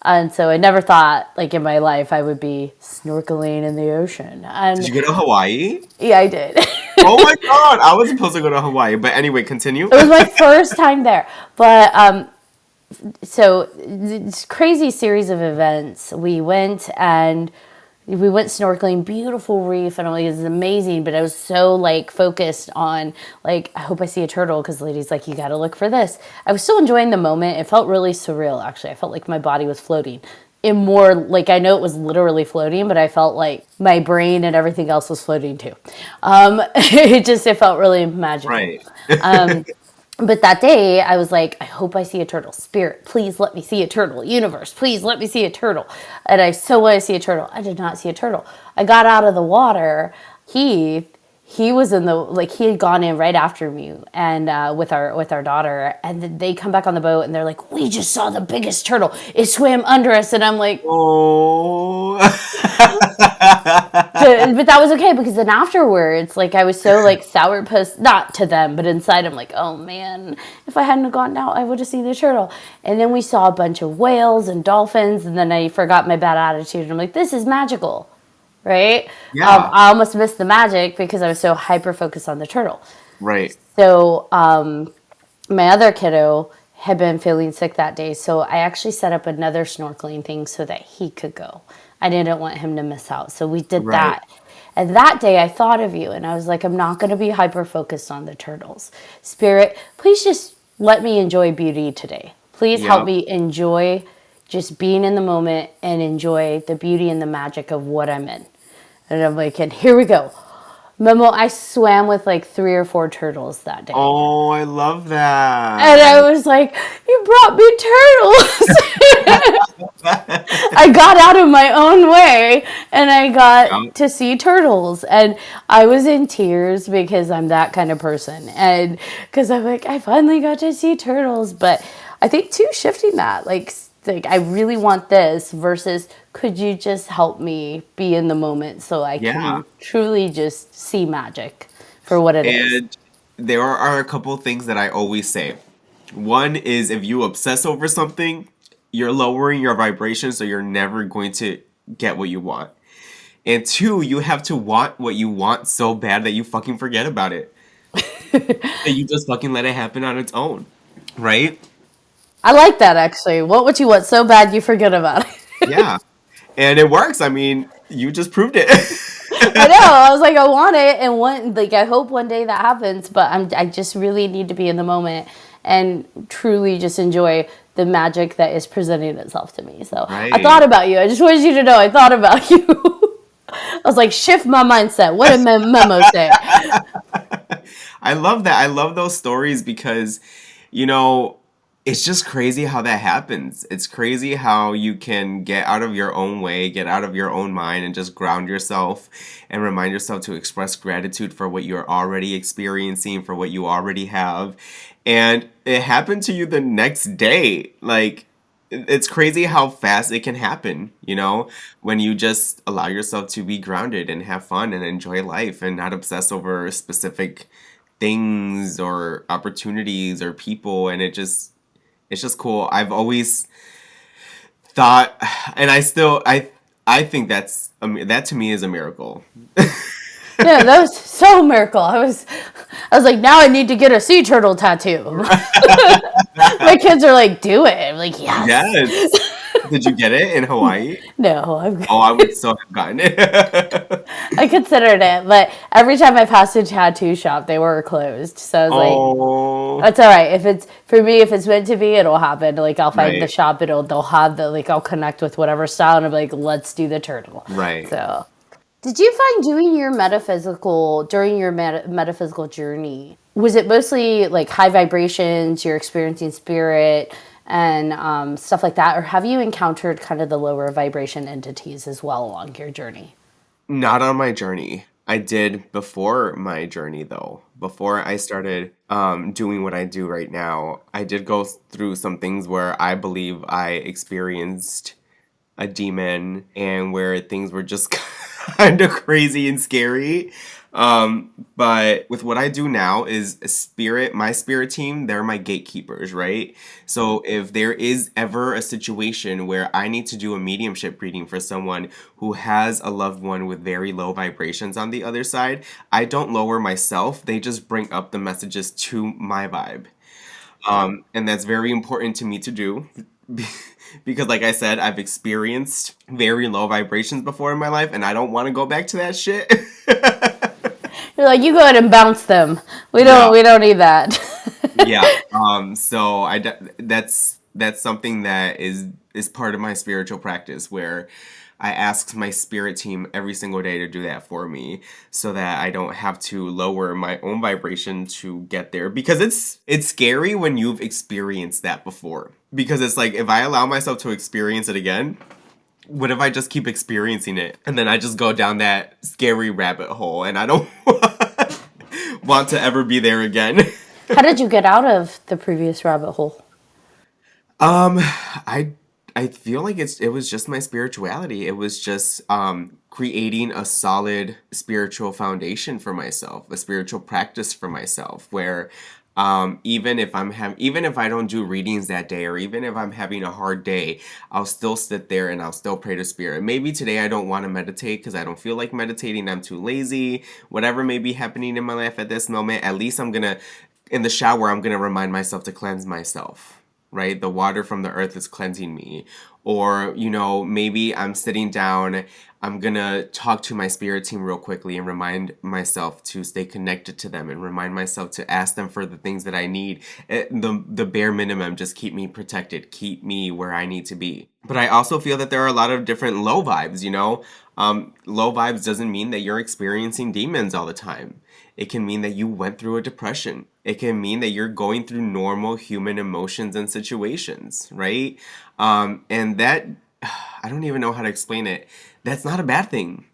And so I never thought, like, in my life I would be snorkeling in the ocean. And Did you go to Hawaii? yeah, I did. Oh my god, I was supposed to go to Hawaii, but anyway, continue. It was my first time there. But so this crazy series of events. We went snorkeling, beautiful reef, and I'm like, this is amazing. But I was so like focused on like, I hope I see a turtle because the lady's like, you got to look for this. I was still enjoying the moment. It felt really surreal, actually. I felt like my body was floating. In more like, I know it was literally floating, but I felt like my brain and everything else was floating too. It felt really magical. Right. But that day, I was like, I hope I see a turtle. Spirit, please let me see a turtle. Universe, please let me see a turtle. And I so want to see a turtle. I did not see a turtle. I got out of the water. He was in the, like, he had gone in right after me and with our daughter. And then they come back on the boat and they're like, we just saw the biggest turtle. It swam under us. And I'm like, oh. but that was okay because then afterwards, like, I was so like sourpuss, not to them, but inside I'm like, oh man, if I hadn't gone out, I would have seen the turtle. And then we saw a bunch of whales and dolphins, and then I forgot my bad attitude. And I'm like, this is magical, right? Yeah. I almost missed the magic because I was so hyper focused on the turtle. Right. So my other kiddo had been feeling sick that day, so I actually set up another snorkeling thing so that he could go. I didn't want him to miss out. So we did that. And that day I thought of you and I was like, I'm not going to be hyper focused on the turtles. Spirit, please just let me enjoy beauty today. Please help me enjoy just being in the moment and enjoy the beauty and the magic of what I'm in. And I'm like, and here we go. Memo, I swam with like 3 or 4 turtles that day. Oh, I love that. And I was like, you brought me turtles. I got out of my own way and I got to see turtles. And I was in tears because I'm that kind of person. And because I'm like, I finally got to see turtles. But I think too, shifting that, like I really want this versus could you just help me be in the moment so I can truly just see magic for what it is. And there are a couple of things that I always say. One is if you obsess over something, you're lowering your vibration, so you're never going to get what you want. And 2, you have to want what you want so bad that you fucking forget about it. And you just fucking let it happen on its own. Right? I like that, actually. Want what you want so bad you forget about it. Yeah. And it works. I mean, you just proved it. I know. I was like, I want it, and I hope one day that happens. But I just really need to be in the moment and truly just enjoy the magic that is presenting itself to me. So I thought about you. I just wanted you to know I thought about you. I was like, shift my mindset. What did Memo say? I love that. I love those stories because, you know, it's just crazy how that happens. It's crazy how you can get out of your own way, get out of your own mind, and just ground yourself and remind yourself to express gratitude for what you're already experiencing, for what you already have. And it happened to you the next day. Like, it's crazy how fast it can happen, you know, when you just allow yourself to be grounded and have fun and enjoy life and not obsess over specific things or opportunities or people. And it's just cool. I've always thought, and I think that to me is a miracle. Yeah, that was so miracle. I was like, now I need to get a sea turtle tattoo. My kids are like, do it. I'm like, yes. Did you get it in Hawaii? No, Oh, I would still have gotten it. I considered it, but every time I passed a tattoo shop, they were closed. So I was like, Oh, that's all right. If it's for me, if it's meant to be, it'll happen. Like I'll find the right, shop. They'll have the like I'll connect with whatever style, and I'll be like, let's do the turtle. right. So, did you find doing your metaphysical during your metaphysical journey? Was it mostly like high vibrations? You're experiencing spirit and stuff like that, or have you encountered kind of the lower vibration entities as well along your journey? Not on my journey. I did before my journey, though. Before I started doing what I do right now, I did go through some things where I believe I experienced a demon and where things were just kind of crazy and scary. But with what I do now is my spirit team, they're my gatekeepers, right? So if there is ever a situation where I need to do a mediumship reading for someone who has a loved one with very low vibrations on the other side, I don't lower myself. They just bring up the messages to my vibe. And that's very important to me to do. Because like I said, I've experienced very low vibrations before in my life and I don't want to go back to that shit. You're like, you go ahead and bounce them. We Yeah. don't need that. Yeah. So that's something that is part of my spiritual practice where I ask my spirit team every single day to do that for me so that I don't have to lower my own vibration to get there, because it's scary when you've experienced that before, because it's like if I allow myself to experience it again, what if I just keep experiencing it and then I just go down that scary rabbit hole and I don't want to ever be there again. How did you get out of the previous rabbit hole? I feel like it was just my spirituality. It was just creating a solid spiritual foundation for myself, a spiritual practice for myself, where even if even if I don't do readings that day, or even if I'm having a hard day, I'll still sit there and I'll still pray to spirit. Maybe today I don't want to meditate because I don't feel like meditating. I'm too lazy. Whatever may be happening in my life at this moment, at least in the shower, I'm gonna remind myself to cleanse myself. Right? The water from the earth is cleansing me. Or, maybe I'm sitting down, I'm gonna talk to my spirit team real quickly and remind myself to stay connected to them and remind myself to ask them for the things that I need. The bare minimum, just keep me protected, keep me where I need to be. But I also feel that there are a lot of different low vibes, Low vibes doesn't mean that you're experiencing demons all the time. It can mean that you went through a depression. It can mean that you're going through normal human emotions and situations, right? And that, I don't even know how to explain it. That's not a bad thing,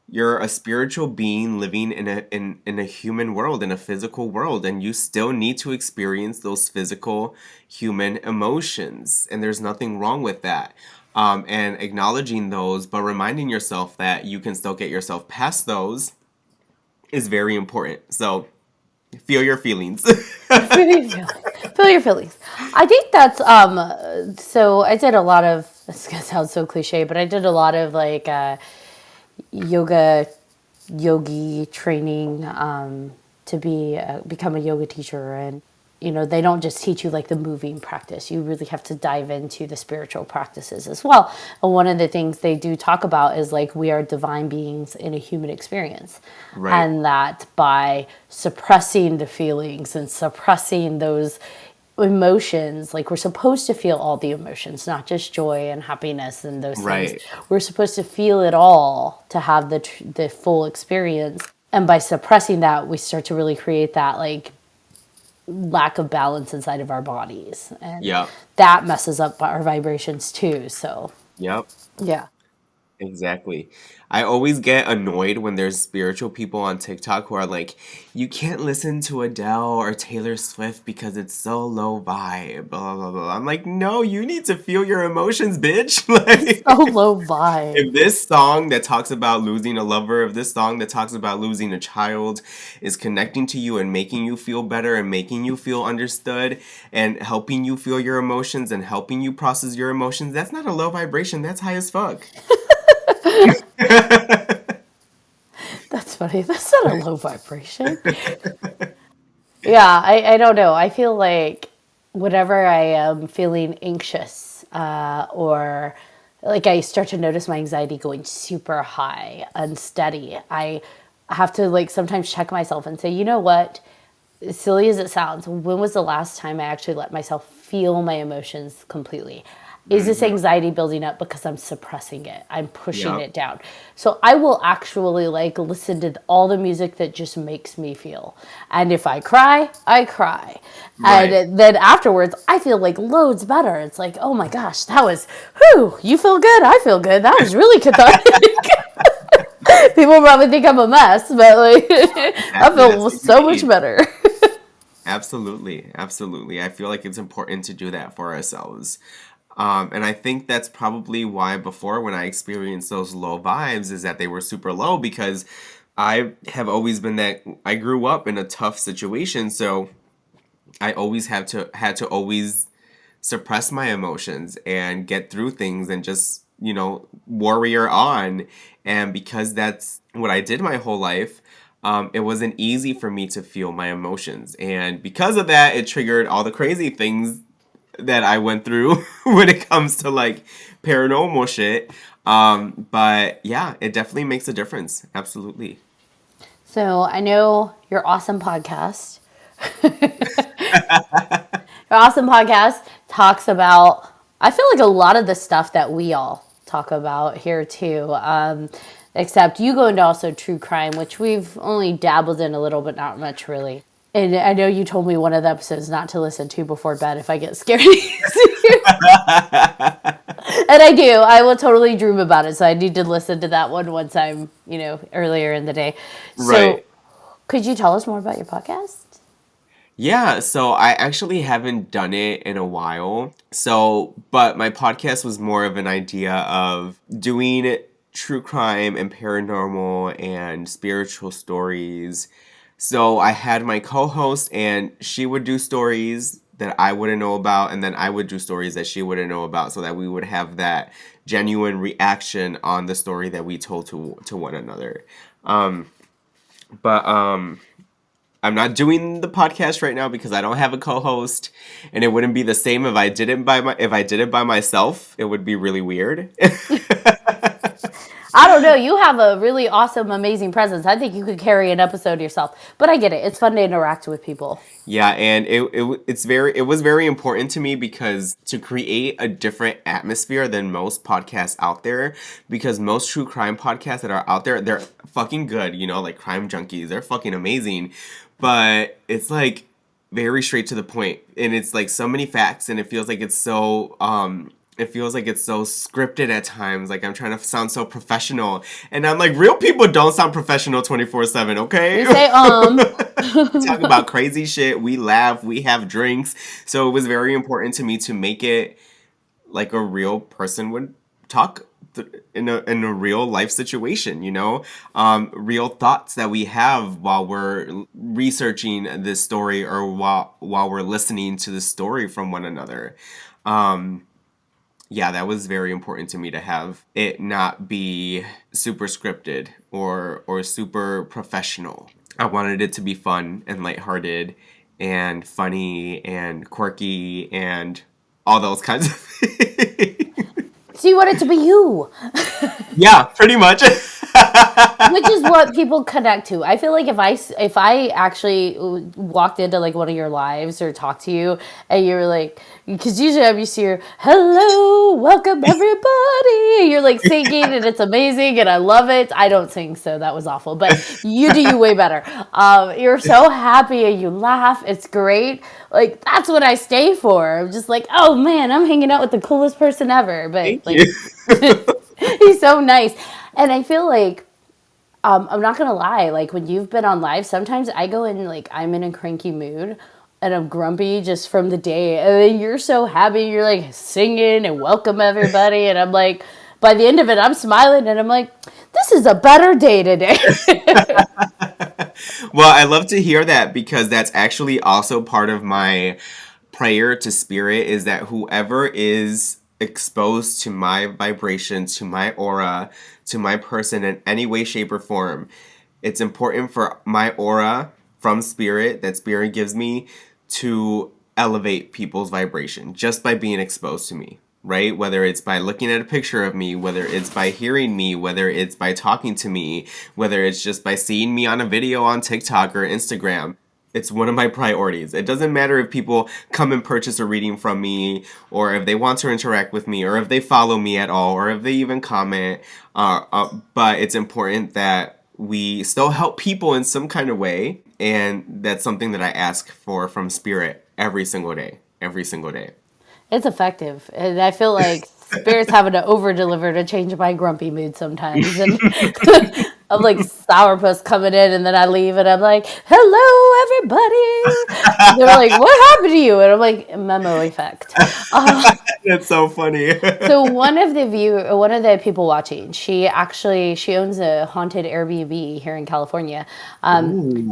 You're a spiritual being living in a human world, in a physical world, and you still need to experience those physical human emotions. And there's nothing wrong with that. And acknowledging those, but reminding yourself that you can still get yourself past those is very important. So feel your feelings. Feel your feelings. I think that's so I did a lot of, this gonna sound so cliche, but I did a lot of like yogi training to become a yoga teacher. And they don't just teach you like the moving practice. You really have to dive into the spiritual practices as well. And one of the things they do talk about is like we are divine beings in a human experience. Right. And that by suppressing the feelings and suppressing those emotions, like we're supposed to feel all the emotions, not just joy and happiness and those Right. things. We're supposed to feel it all to have the full experience. And by suppressing that, we start to really create that like lack of balance inside of our bodies, and Yep. that messes up our vibrations too. So Yep. yeah. Exactly. I always get annoyed when there's spiritual people on TikTok who are like, you can't listen to Adele or Taylor Swift because it's so low vibe, blah, blah, blah. I'm like, no, you need to feel your emotions, bitch. Like, Oh, low vibe. if this song that talks about losing a lover, if this song that talks about losing a child is connecting to you and making you feel better and making you feel understood and helping you feel your emotions and helping you process your emotions, that's not a low vibration. That's high as fuck. That's funny. That's not a low vibration. Yeah, I don't know. I feel like whenever I am feeling anxious stress, or like I start to notice my anxiety going super high, unsteady, I have to like sometimes check myself and say, you know what? As silly as it sounds, when was the last time I actually let myself feel my emotions completely? Is this anxiety building up because I'm suppressing it? I'm pushing it down. So I will actually like listen to all the music that just makes me feel. And if I cry, I cry. Right. And then afterwards, I feel like loads better. It's like, oh my gosh, that was, whew, you feel good, I feel good. That was really cathartic. People probably think I'm a mess, but like, I feel That's so much indeed. better. Absolutely, absolutely. I feel like it's important to do that for ourselves. And I think that's probably why before when I experienced those low vibes is that they were super low because I have always been that I grew up in a tough situation, so I always had to always suppress my emotions and get through things and just, warrior on. And because that's what I did my whole life, it wasn't easy for me to feel my emotions. And because of that, it triggered all the crazy things that I went through when it comes to like paranormal shit. But yeah, it definitely makes a difference. Absolutely. So I know your awesome podcast. Your awesome podcast talks about, I feel like a lot of the stuff that we all talk about here too. Except you go into also true crime, which we've only dabbled in a little, but not much really. And I know you told me one of the episodes not to listen to before bed if I get scared. And I do. I will totally dream about it. So I need to listen to that one once I'm, earlier in the day. So Right. could you tell us more about your podcast? Yeah, so I actually haven't done it in a while. But my podcast was more of an idea of doing true crime and paranormal and spiritual stories. So I had my co-host and she would do stories that I wouldn't know about and then I would do stories that she wouldn't know about so that we would have that genuine reaction on the story that we told to one another. But I'm not doing the podcast right now because I don't have a co-host, and it wouldn't be the same if I did it by myself. It would be really weird. I don't know. You have a really awesome, amazing presence. I think you could carry an episode yourself. But I get it. It's fun to interact with people. Yeah, and it was very important to me because to create a different atmosphere than most podcasts out there, because most true crime podcasts that are out there, they're fucking good, like Crime Junkies, they're fucking amazing, but it's like very straight to the point, and it's like so many facts, and it feels like it's so scripted at times. Like I'm trying to sound so professional, and I'm like, real people don't sound professional 24/7. Okay, We say we talk about crazy shit. We laugh. We have drinks. So it was very important to me to make it like a real person would talk in a real life situation. Real thoughts that we have while we're researching this story or while we're listening to the story from one another. Yeah, that was very important to me to have it not be super scripted or super professional. I wanted it to be fun and lighthearted and funny and quirky and all those kinds of things. so you want it to be you. Yeah, pretty much. Which is what people connect to. I feel like if I actually walked into like one of your lives or talked to you and you were like, because usually I'm used to your hello, welcome everybody, and you're like singing and it's amazing and I love it. I don't sing, so that was awful, but you do way better. You're so happy and you laugh. It's great. Like that's what I stay for. I'm just like, oh man, I'm hanging out with the coolest person ever. But Thank like, you. he's so nice. And I feel like, I'm not going to lie, like when you've been on live, sometimes I go in like I'm in a cranky mood and I'm grumpy just from the day. And then you're so happy. You're like singing and welcome everybody. And I'm like, by the end of it, I'm smiling and I'm like, this is a better day today. Well, I love to hear that because that's actually also part of my prayer to spirit is that whoever is exposed to my vibration, to my aura, to my person in any way, shape, or form, it's important for my aura from spirit that spirit gives me to elevate people's vibration just by being exposed to me. right? Whether it's by looking at a picture of me, whether it's by hearing me, whether it's by talking to me, whether it's just by seeing me on a video on TikTok or Instagram. It's one of my priorities. It doesn't matter if people come and purchase a reading from me, or if they want to interact with me, or if they follow me at all, or if they even comment. But it's important that we still help people in some kind of way. And that's something that I ask for from Spirit every single day. Every single day. It's effective. And I feel like Spirit's having to over-deliver to change my grumpy mood sometimes. And I'm like sourpuss coming in, and then I leave, and I'm like, hello, everybody. And they're like, what happened to you? And I'm like, memo effect. That's so funny. So one of the people watching, she owns a haunted Airbnb here in California.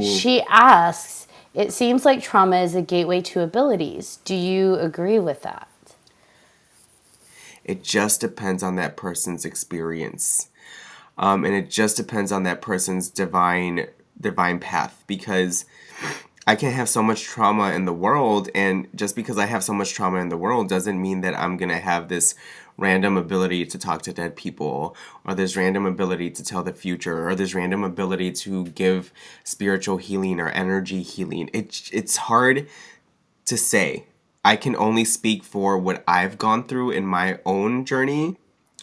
She asks, it seems like trauma is a gateway to abilities. Do you agree with that? It just depends on that person's experience. And it just depends on that person's divine path, because I can have so much trauma in the world, and just because I have so much trauma in the world doesn't mean that I'm going to have this random ability to talk to dead people, or this random ability to tell the future, or this random ability to give spiritual healing or energy healing. It's hard to say. I can only speak for what I've gone through in my own journey.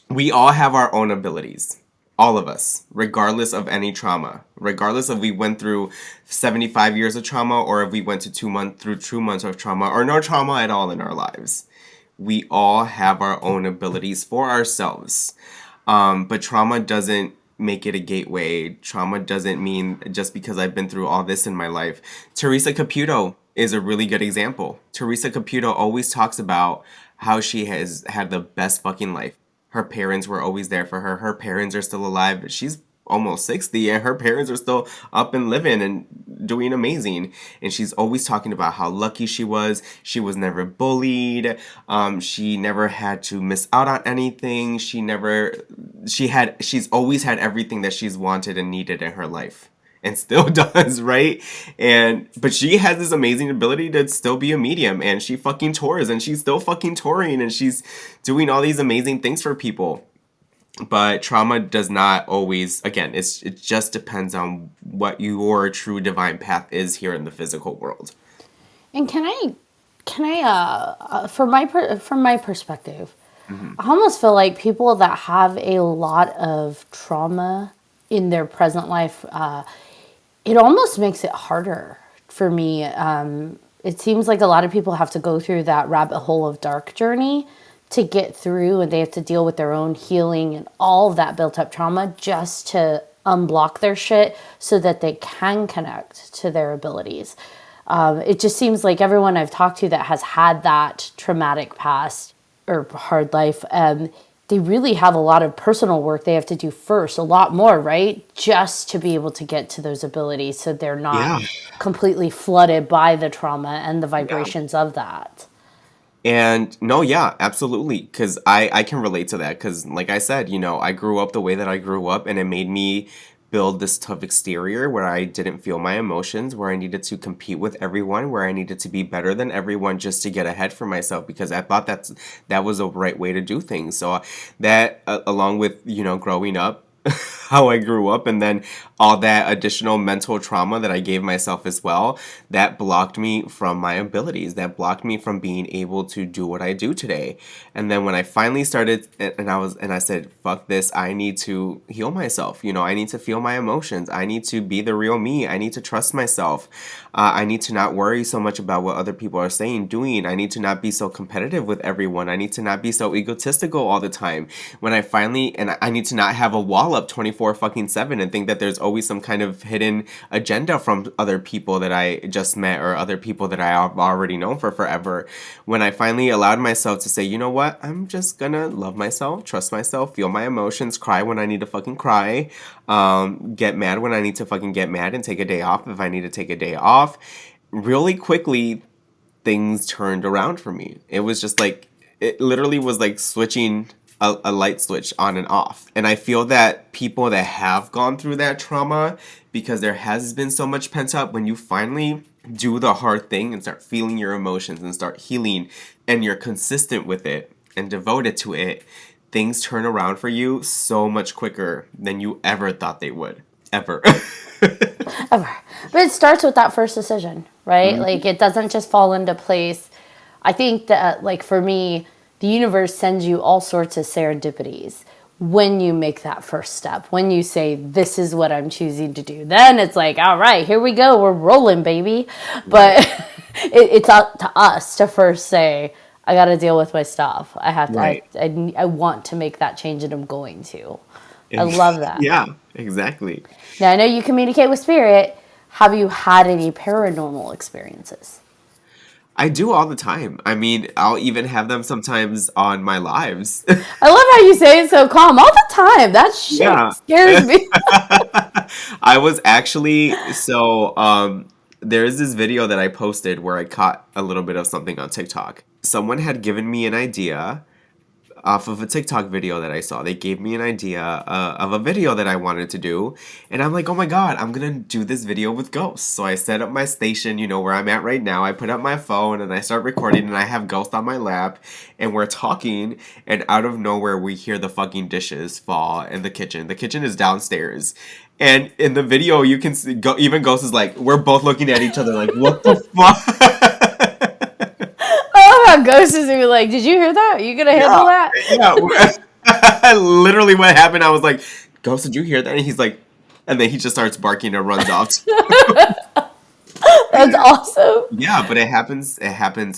We all have our own abilities. All of us, regardless of any trauma, regardless if we went through 75 years of trauma, or if we went to 2 months of trauma, or no trauma at all in our lives. We all have our own abilities for ourselves. But trauma doesn't make it a gateway. Trauma doesn't mean just because I've been through all this in my life. Teresa Caputo is a really good example. Teresa Caputo always talks about how she has had the best fucking life. Her parents were always there for her. Her parents are still alive. She's almost 60, and her parents are still up and living and doing amazing. And she's always talking about how lucky she was. She was never bullied. She never had to miss out on anything. She's always had everything that she's wanted and needed in her life. And still does, right? But she has this amazing ability to still be a medium, and she fucking tours, and she's still fucking touring, and she's doing all these amazing things for people. But trauma does not always, again, it just depends on what your true divine path is here in the physical world. And can I from my perspective, I almost feel like people that have a lot of trauma in their present life, it almost makes it harder for me. It seems like a lot of people have to go through that rabbit hole of dark journey to get through, and they have to deal with their own healing and all of that built up trauma just to unblock their shit so that they can connect to their abilities. It just seems like everyone I've talked to that has had that traumatic past or hard life, they really have a lot of personal work they have to do first, a lot more, right? Just to be able to get to those abilities so they're not completely flooded by the trauma and the vibrations of that. And no, yeah, absolutely. Because I can relate to that. Because like I said, I grew up the way that I grew up, and it made me build this tough exterior where I didn't feel my emotions, where I needed to compete with everyone, where I needed to be better than everyone just to get ahead for myself, because I thought that was the right way to do things. So that, along with, growing up, how I grew up, and then all that additional mental trauma that I gave myself as well, that blocked me from my abilities, that blocked me from being able to do what I do today. And then when I finally started, and I said, fuck this, I need to heal myself. I need to feel my emotions. I need to be the real me. I need to trust myself. I need to not worry so much about what other people are saying, doing. I need to not be so competitive with everyone. I need to not be so egotistical all the time. I need to not have a wall up 24/7 and think that there's always some kind of hidden agenda from other people that I just met, or other people that I've already known for forever. When I finally allowed myself to say, you know what, I'm just gonna love myself, trust myself, feel my emotions, cry when I need to fucking cry, get mad when I need to fucking get mad, and take a day off if I need to take a day off. Really quickly, things turned around for me. It was just like, it literally was like switching a light switch on and off. And I feel that people that have gone through that trauma, because there has been so much pent up, when you finally do the hard thing and start feeling your emotions and start healing, and you're consistent with it, and devoted to it, things turn around for you so much quicker than you ever thought they would. Ever. Ever. But it starts with that first decision, right? Like, it doesn't just fall into place. I think that, like, for me, the universe sends you all sorts of serendipities when you make that first step. When you say, this is what I'm choosing to do. Then it's like, all right, here we go. We're rolling, baby. But it's up to us to first say, I got to deal with my stuff. I have to, Right. I want to make that change, and I'm going to. I love that. Yeah, exactly. Now, I know you communicate with spirit. Have you had any paranormal experiences? I do all the time. I mean, I'll even have them sometimes on my lives. I love how you say it so calm all the time. That shit Yeah. scares me. I was actually there's this video that I posted where I caught a little bit of something on TikTok. Someone had given me an idea off of a TikTok video that I saw. They gave me an idea of a video that I wanted to do. And I'm like, oh my God, I'm going to do this video with ghosts. So I set up my station, where I'm at right now. I put up my phone and I start recording, and I have ghosts on my lap, and we're talking, and out of nowhere we hear the fucking dishes fall in the kitchen. The kitchen is downstairs. And in the video, you can see, even Ghost is like, we're both looking at each other like, what the fuck? Oh, ghosts is gonna be like, did you hear that? Are you gonna handle that? Yeah. Literally what happened, I was like, Ghost, did you hear that? And he's like, and then he just starts barking and runs off. That's awesome. Yeah, but it happens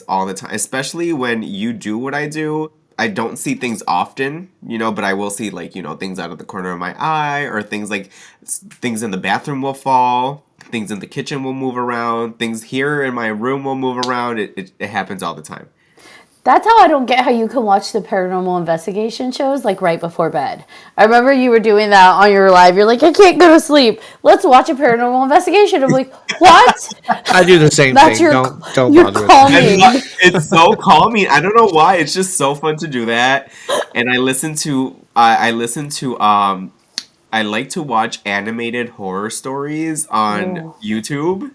all the time. Especially when you do what I do. I don't see things often, but I will see, like, things out of the corner of my eye, or things in the bathroom will fall, things in the kitchen will move around, things here in my room will move around. It happens all the time. That's how I don't get how you can watch the paranormal investigation shows like right before bed. I remember you were doing that on your live. You're like, I can't go to sleep. Let's watch a paranormal investigation. I'm like, what? I do the same thing. Don't you're bother with calming. It's so calming. I don't know why. It's just so fun to do that. And I like to watch animated horror stories on YouTube.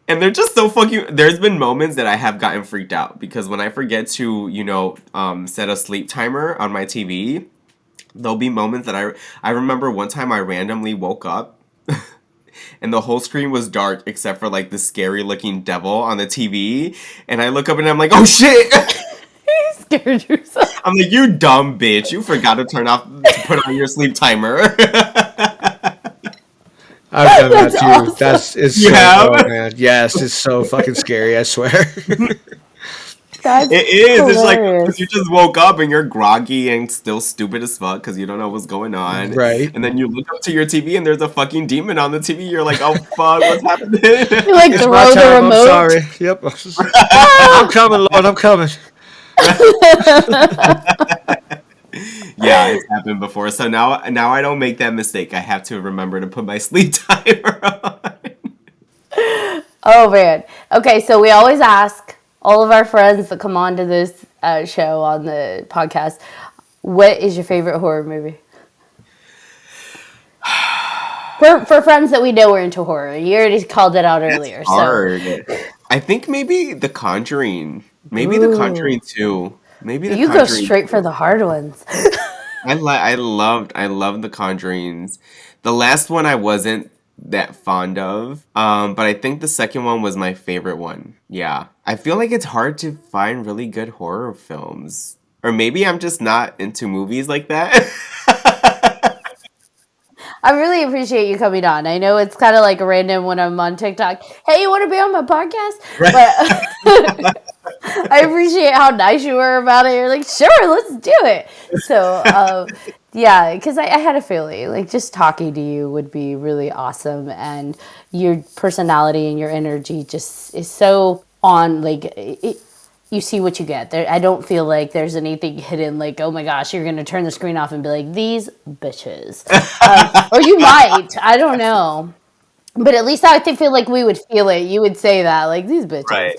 And they're just so fucking... There's been moments that I have gotten freaked out. Because when I forget to, set a sleep timer on my TV, there'll be moments that I remember one time I randomly woke up. And the whole screen was dark except for, like, the scary-looking devil on the TV. And I look up and I'm like, oh, shit! You scared yourself. I'm like, you dumb bitch. You forgot to put on your sleep timer. I've done that too. Awesome. It's You so have? cool, man. Yes, it's so fucking scary, I swear. That's It is. hilarious. It's like, 'cause you just woke up and you're groggy and still stupid as fuck because you don't know what's going on. Right. And then you look up to your TV and there's a fucking demon on the TV. You're like, oh, fuck, what's happening? You like It's throw my the time. remote. I'm sorry. Yep. I'm coming, Lord. I'm coming. Yeah, it's happened before. So now I don't make that mistake. I have to remember to put my sleep timer on. Oh, man. Okay, so we always ask all of our friends that come on to this show on the podcast, what is your favorite horror movie? For friends that we know are into horror. You already called it out earlier. It's hard. I think maybe The Conjuring. Maybe The Conjuring 2. Maybe The You Conjuring go straight for the hard ones. I loved The Conjurings. The last one I wasn't that fond of, but I think the second one was my favorite one. Yeah, I feel like it's hard to find really good horror films, or maybe I'm just not into movies like that. I really appreciate you coming on. I know it's kind of like random when I'm on TikTok. Hey, you want to be on my podcast? But I appreciate how nice you were about it. You're like, sure, let's do it. So, yeah, because I had a feeling like just talking to you would be really awesome. And your personality and your energy just is so on, like, you see what you get. I don't feel like there's anything hidden, like, oh my gosh, you're going to turn the screen off and be like, these bitches. Or you might. I don't know. But at least I feel like we would feel it. You would say that, like, these bitches. Right.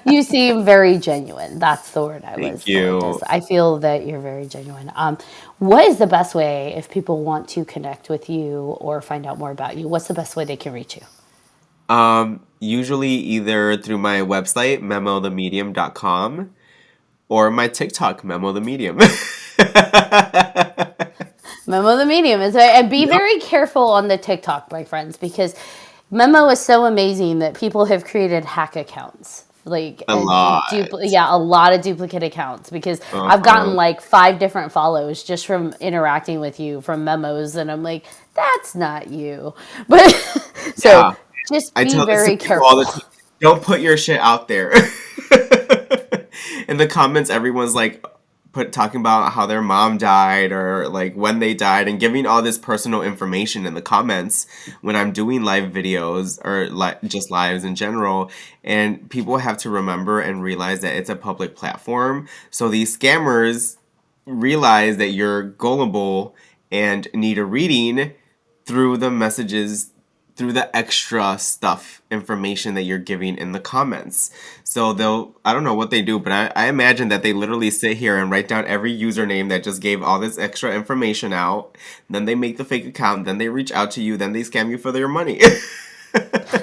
You seem very genuine. That's the word I was. Thank you. I feel that you're very genuine. What is the best way if people want to connect with you or find out more about you? What's the best way they can reach you? Usually either through my website, memothemedium.com, or my TikTok, Memo the Medium. Memo the Medium is right. And be very careful on the TikTok, my friends, because Memo is so amazing that people have created hack accounts. Like A lot. a lot of duplicate accounts because I've gotten like 5 different follows just from interacting with you from memos, and I'm like, that's not you. But so just be very careful. All the time, don't put your shit out there. In the comments, everyone's like talking about how their mom died or like when they died and giving all this personal information in the comments when I'm doing live videos or just lives in general. And people have to remember and realize that it's a public platform. So these scammers realize that you're gullible and need a reading through the messages, through the extra information that you're giving in the comments. So I don't know what they do, but I imagine that they literally sit here and write down every username that just gave all this extra information out. Then they make the fake account, then they reach out to you, then they scam you for their money.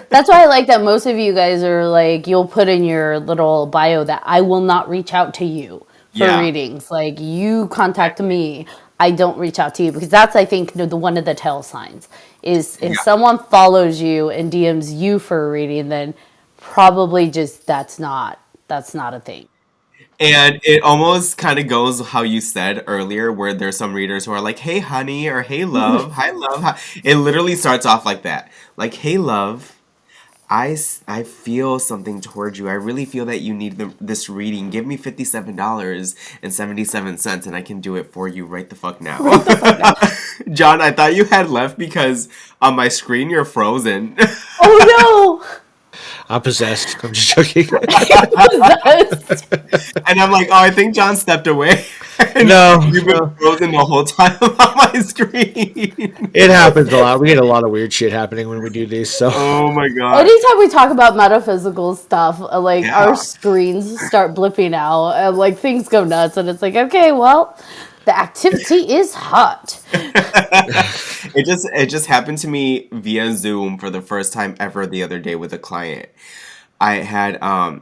That's why I like that most of you guys are like, you'll put in your little bio that I will not reach out to you for readings. Like, you contact me, I don't reach out to you, because that's, I think, the one of the tell signs is if someone follows you and DMs you for a reading, then probably just that's not a thing. And it almost kind of goes how you said earlier, where there's some readers who are like, hey, honey, or hey, love, hi, love. It literally starts off like that. Like, hey, love, I feel something towards you. I really feel that you need this reading. Give me $57.77 and I can do it for you right the fuck now. John, I thought you had left because on my screen you're frozen. Oh no! I'm possessed. I'm just joking. And I'm like, oh, I think John stepped away. No. You've been frozen the whole time on my screen. It happens a lot. We get a lot of weird shit happening when we do these. So. Oh my god. Anytime we talk about metaphysical stuff, like our screens start blipping out and like things go nuts, and it's like, okay, well, the activity is hot. It just happened to me via Zoom for the first time ever the other day with a client. I had I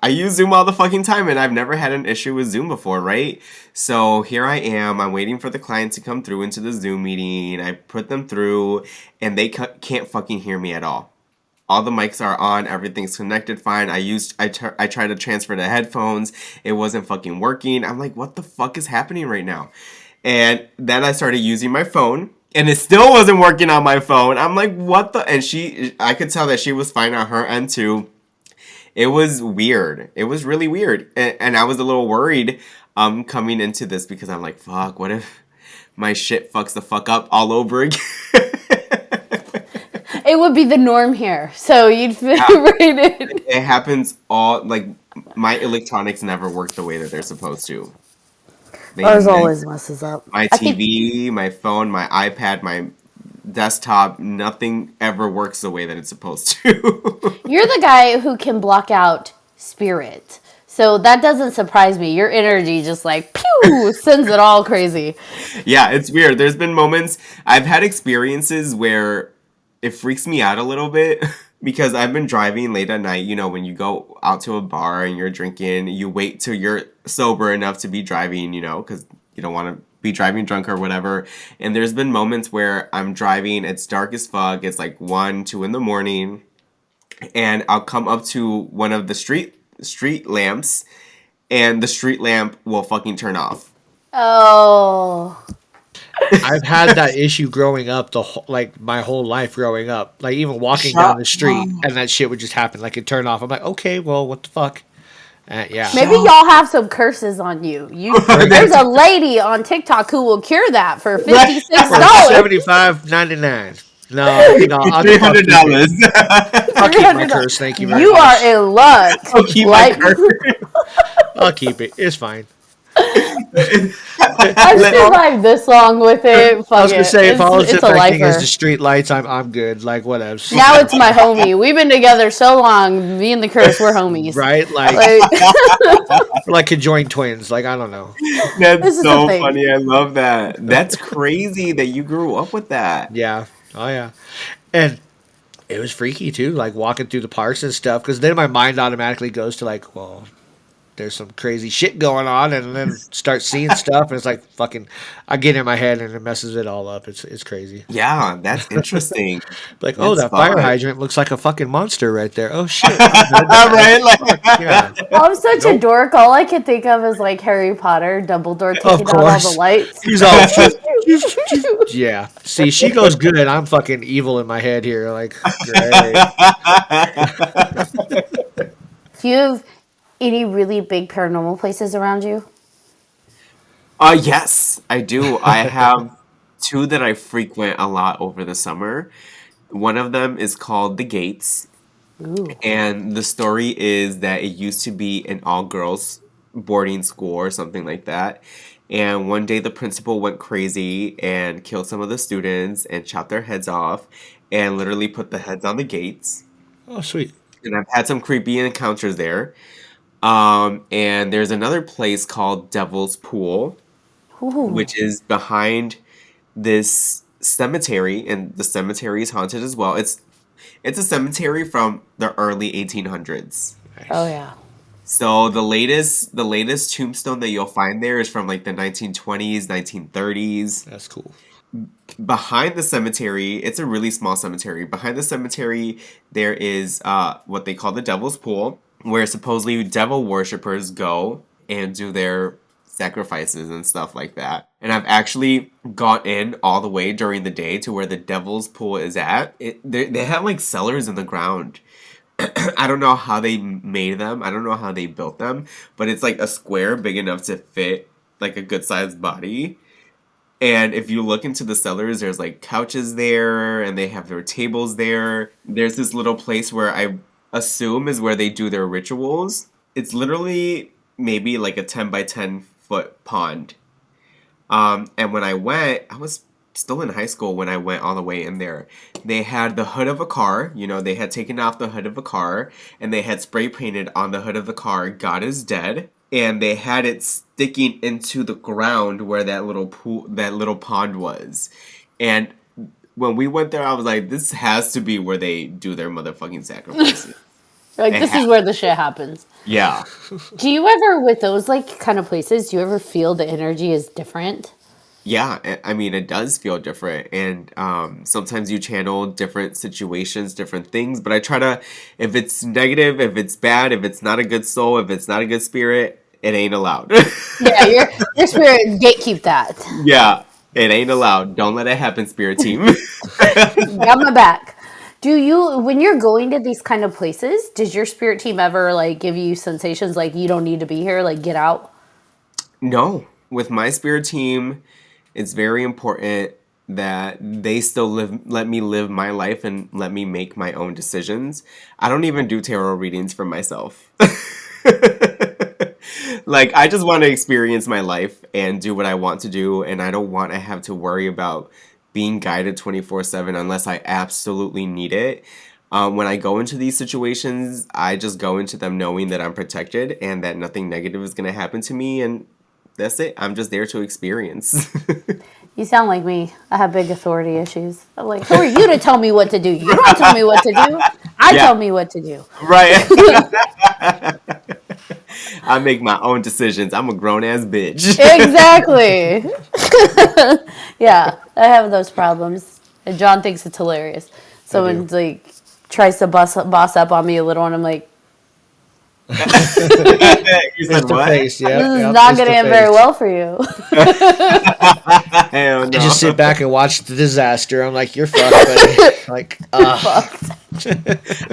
use Zoom all the fucking time, and I've never had an issue with Zoom before, right? So here I am. I'm waiting for the client to come through into the Zoom meeting. I put them through, and they can't fucking hear me at all. All the mics are on. Everything's connected fine. I tried to transfer the headphones. It wasn't fucking working. I'm like, what the fuck is happening right now? And then I started using my phone, and it still wasn't working on my phone. I'm like, what the? And I could tell that she was fine on her end too. It was weird. It was really weird. And I was a little worried coming into this because I'm like, fuck, what if my shit fucks the fuck up all over again? It would be the norm here. So you'd fit right in. It happens my electronics never work the way that they're supposed to. Ours always messes up. My TV, my phone, my iPad, my desktop, nothing ever works the way that it's supposed to. You're the guy who can block out spirit. So that doesn't surprise me. Your energy just like, pew, sends it all crazy. Yeah, it's weird. There's been moments, I've had experiences where it freaks me out a little bit because I've been driving late at night. You know, when you go out to a bar and you're drinking, you wait till you're sober enough to be driving, you know, because you don't want to be driving drunk or whatever. And there's been moments where I'm driving, it's dark as fuck, it's like 1, 2 in the morning, and I'll come up to one of the street lamps, and the street lamp will fucking turn off. Oh. I've had that issue growing up, my whole life growing up. Like, even walking down the street, and that shit would just happen. Like, it'd turn off. I'm like, okay, well, what the fuck? Yeah. Maybe y'all have some curses on you. There's a lady on TikTok who will cure that for $56. $75.99. No, I'll $300. I'll keep my curse. Thank you very much. You are in luck. I'll keep my curse. I'll keep it. It's fine. I've survived this long with it. I was gonna say, if all it's affecting is lifer. the street lights, I'm good. Like, whatever. Now it's my homie. We've been together so long. Me and the curse, we're homies. Right? Like we're like conjoined twins. Like, I don't know. That's so funny. I love that. That's crazy that you grew up with that. Yeah. Oh yeah. And it was freaky too. Like walking through the parks and stuff. Because then my mind automatically goes to like, well, there's some crazy shit going on, and then start seeing stuff, and it's like fucking, I get in my head and it messes it all up. It's crazy. Yeah, that's interesting. Like, oh, It's that fire fun. hydrant looks like a fucking monster right there. Oh shit! Right? Like, Yeah, I'm such a dork. All I can think of is like Harry Potter, Dumbledore of taking out all course. the lights. He's all yeah. See, she goes good. I'm fucking evil in my head here. Like, great. Do you have any really big paranormal places around you? yes, I do. I have two that I frequent a lot over the summer. One of them is called The Gates. Ooh. And the story is that it used to be an all-girls boarding school or something like that. And one day the principal went crazy and killed some of the students and chopped their heads off and literally put the heads on the gates. Oh, sweet. And I've had some creepy encounters there. And there's another place called Devil's Pool, Ooh. which is behind this cemetery, and the cemetery is haunted as well. It's a cemetery from the early 1800s. Oh yeah. So the latest tombstone that you'll find there is from like the 1920s, 1930s. That's cool. Behind the cemetery, it's a really small cemetery. Behind the cemetery, there is what they call the Devil's Pool, where supposedly devil worshippers go and do their sacrifices and stuff like that. And I've actually gone in all the way during the day to where the Devil's Pool is at. They have like cellars in the ground. I don't know how they made them. I don't know how they built them, but it's like a square big enough to fit like a good sized body. And if you look into the cellars, there's like couches there and they have their tables there. There's this little place where I assume is where they do their rituals. It's literally maybe like a 10 by 10 foot pond. And when I went, I was still in high school when I went all the way in there. They had the hood of a car, they had taken off the hood of a car and they had spray painted on the hood of the car, God is dead. And they had it sticking into the ground where that little pond was. And when we went there, I was like, this has to be where they do their motherfucking sacrifices. Like, this is where the shit happens. Yeah. Do you ever, with those like kind of places, do you ever feel the energy is different? Yeah, I mean, it does feel different. And sometimes you channel different situations, different things. But I try to, if it's negative, if it's bad, if it's not a good soul, if it's not a good spirit, it ain't allowed. Yeah, your spirit gatekeep that. Yeah, it ain't allowed. Don't let it happen, spirit team. Got my back. Do you, when you're going to these kind of places, does your spirit team ever like give you sensations like you don't need to be here, like get out? No, with my spirit team, it's very important that they still let me live my life and let me make my own decisions. I don't even do tarot readings for myself. Like, I just want to experience my life and do what I want to do, and I don't want to have to worry about being guided 24/7 unless I absolutely need it. When I go into these situations, I just go into them knowing that I'm protected and that nothing negative is going to happen to me, and that's it. I'm just there to experience. You sound like me. I have big authority issues. I'm like, who are you to tell me what to do? You don't tell me what to do. I tell me what to do. Right. I make my own decisions. I'm a grown-ass bitch. Exactly. Yeah, I have those problems. And John thinks it's hilarious. Someone like tries to boss up on me a little, and I'm like, You said what? Face, yeah, this is not going to end very well for you. Hell no. I just sit back and watch the disaster. I'm like, you're fucked, buddy. Like, Fucked.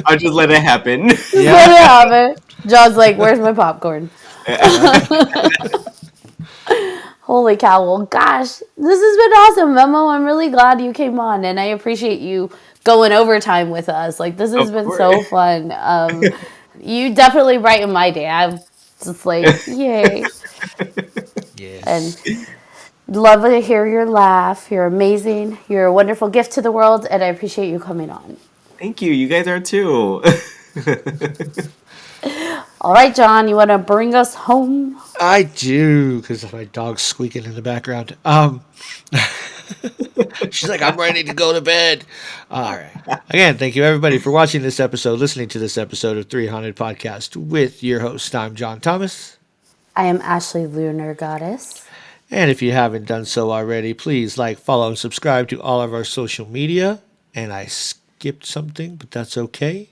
I'll just let it happen. Just let it happen. John's like, where's my popcorn? Holy cow. Well, gosh, this has been awesome, Memo. I'm really glad you came on, and I appreciate you going overtime with us. Like, this has been so fun. You definitely brighten my day. I'm just like, yay. yes. And love to hear your laugh. You're amazing. You're a wonderful gift to the world, and I appreciate you coming on. Thank you. You guys are too. All right, John, you want to bring us home? I do, because my dog's squeaking in the background. She's like, I'm ready to go to bed. All right. Again, thank you everybody for watching this episode, listening to this episode of 3Haunted Podcast with your host. I'm John Thomas. I am Ashley Lunar Goddess. And if you haven't done so already, please like, follow, and subscribe to all of our social media. And I skipped something, but that's okay.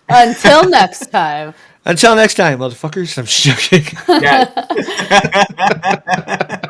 Until next time. Until next time, motherfuckers. I'm joking. Yeah.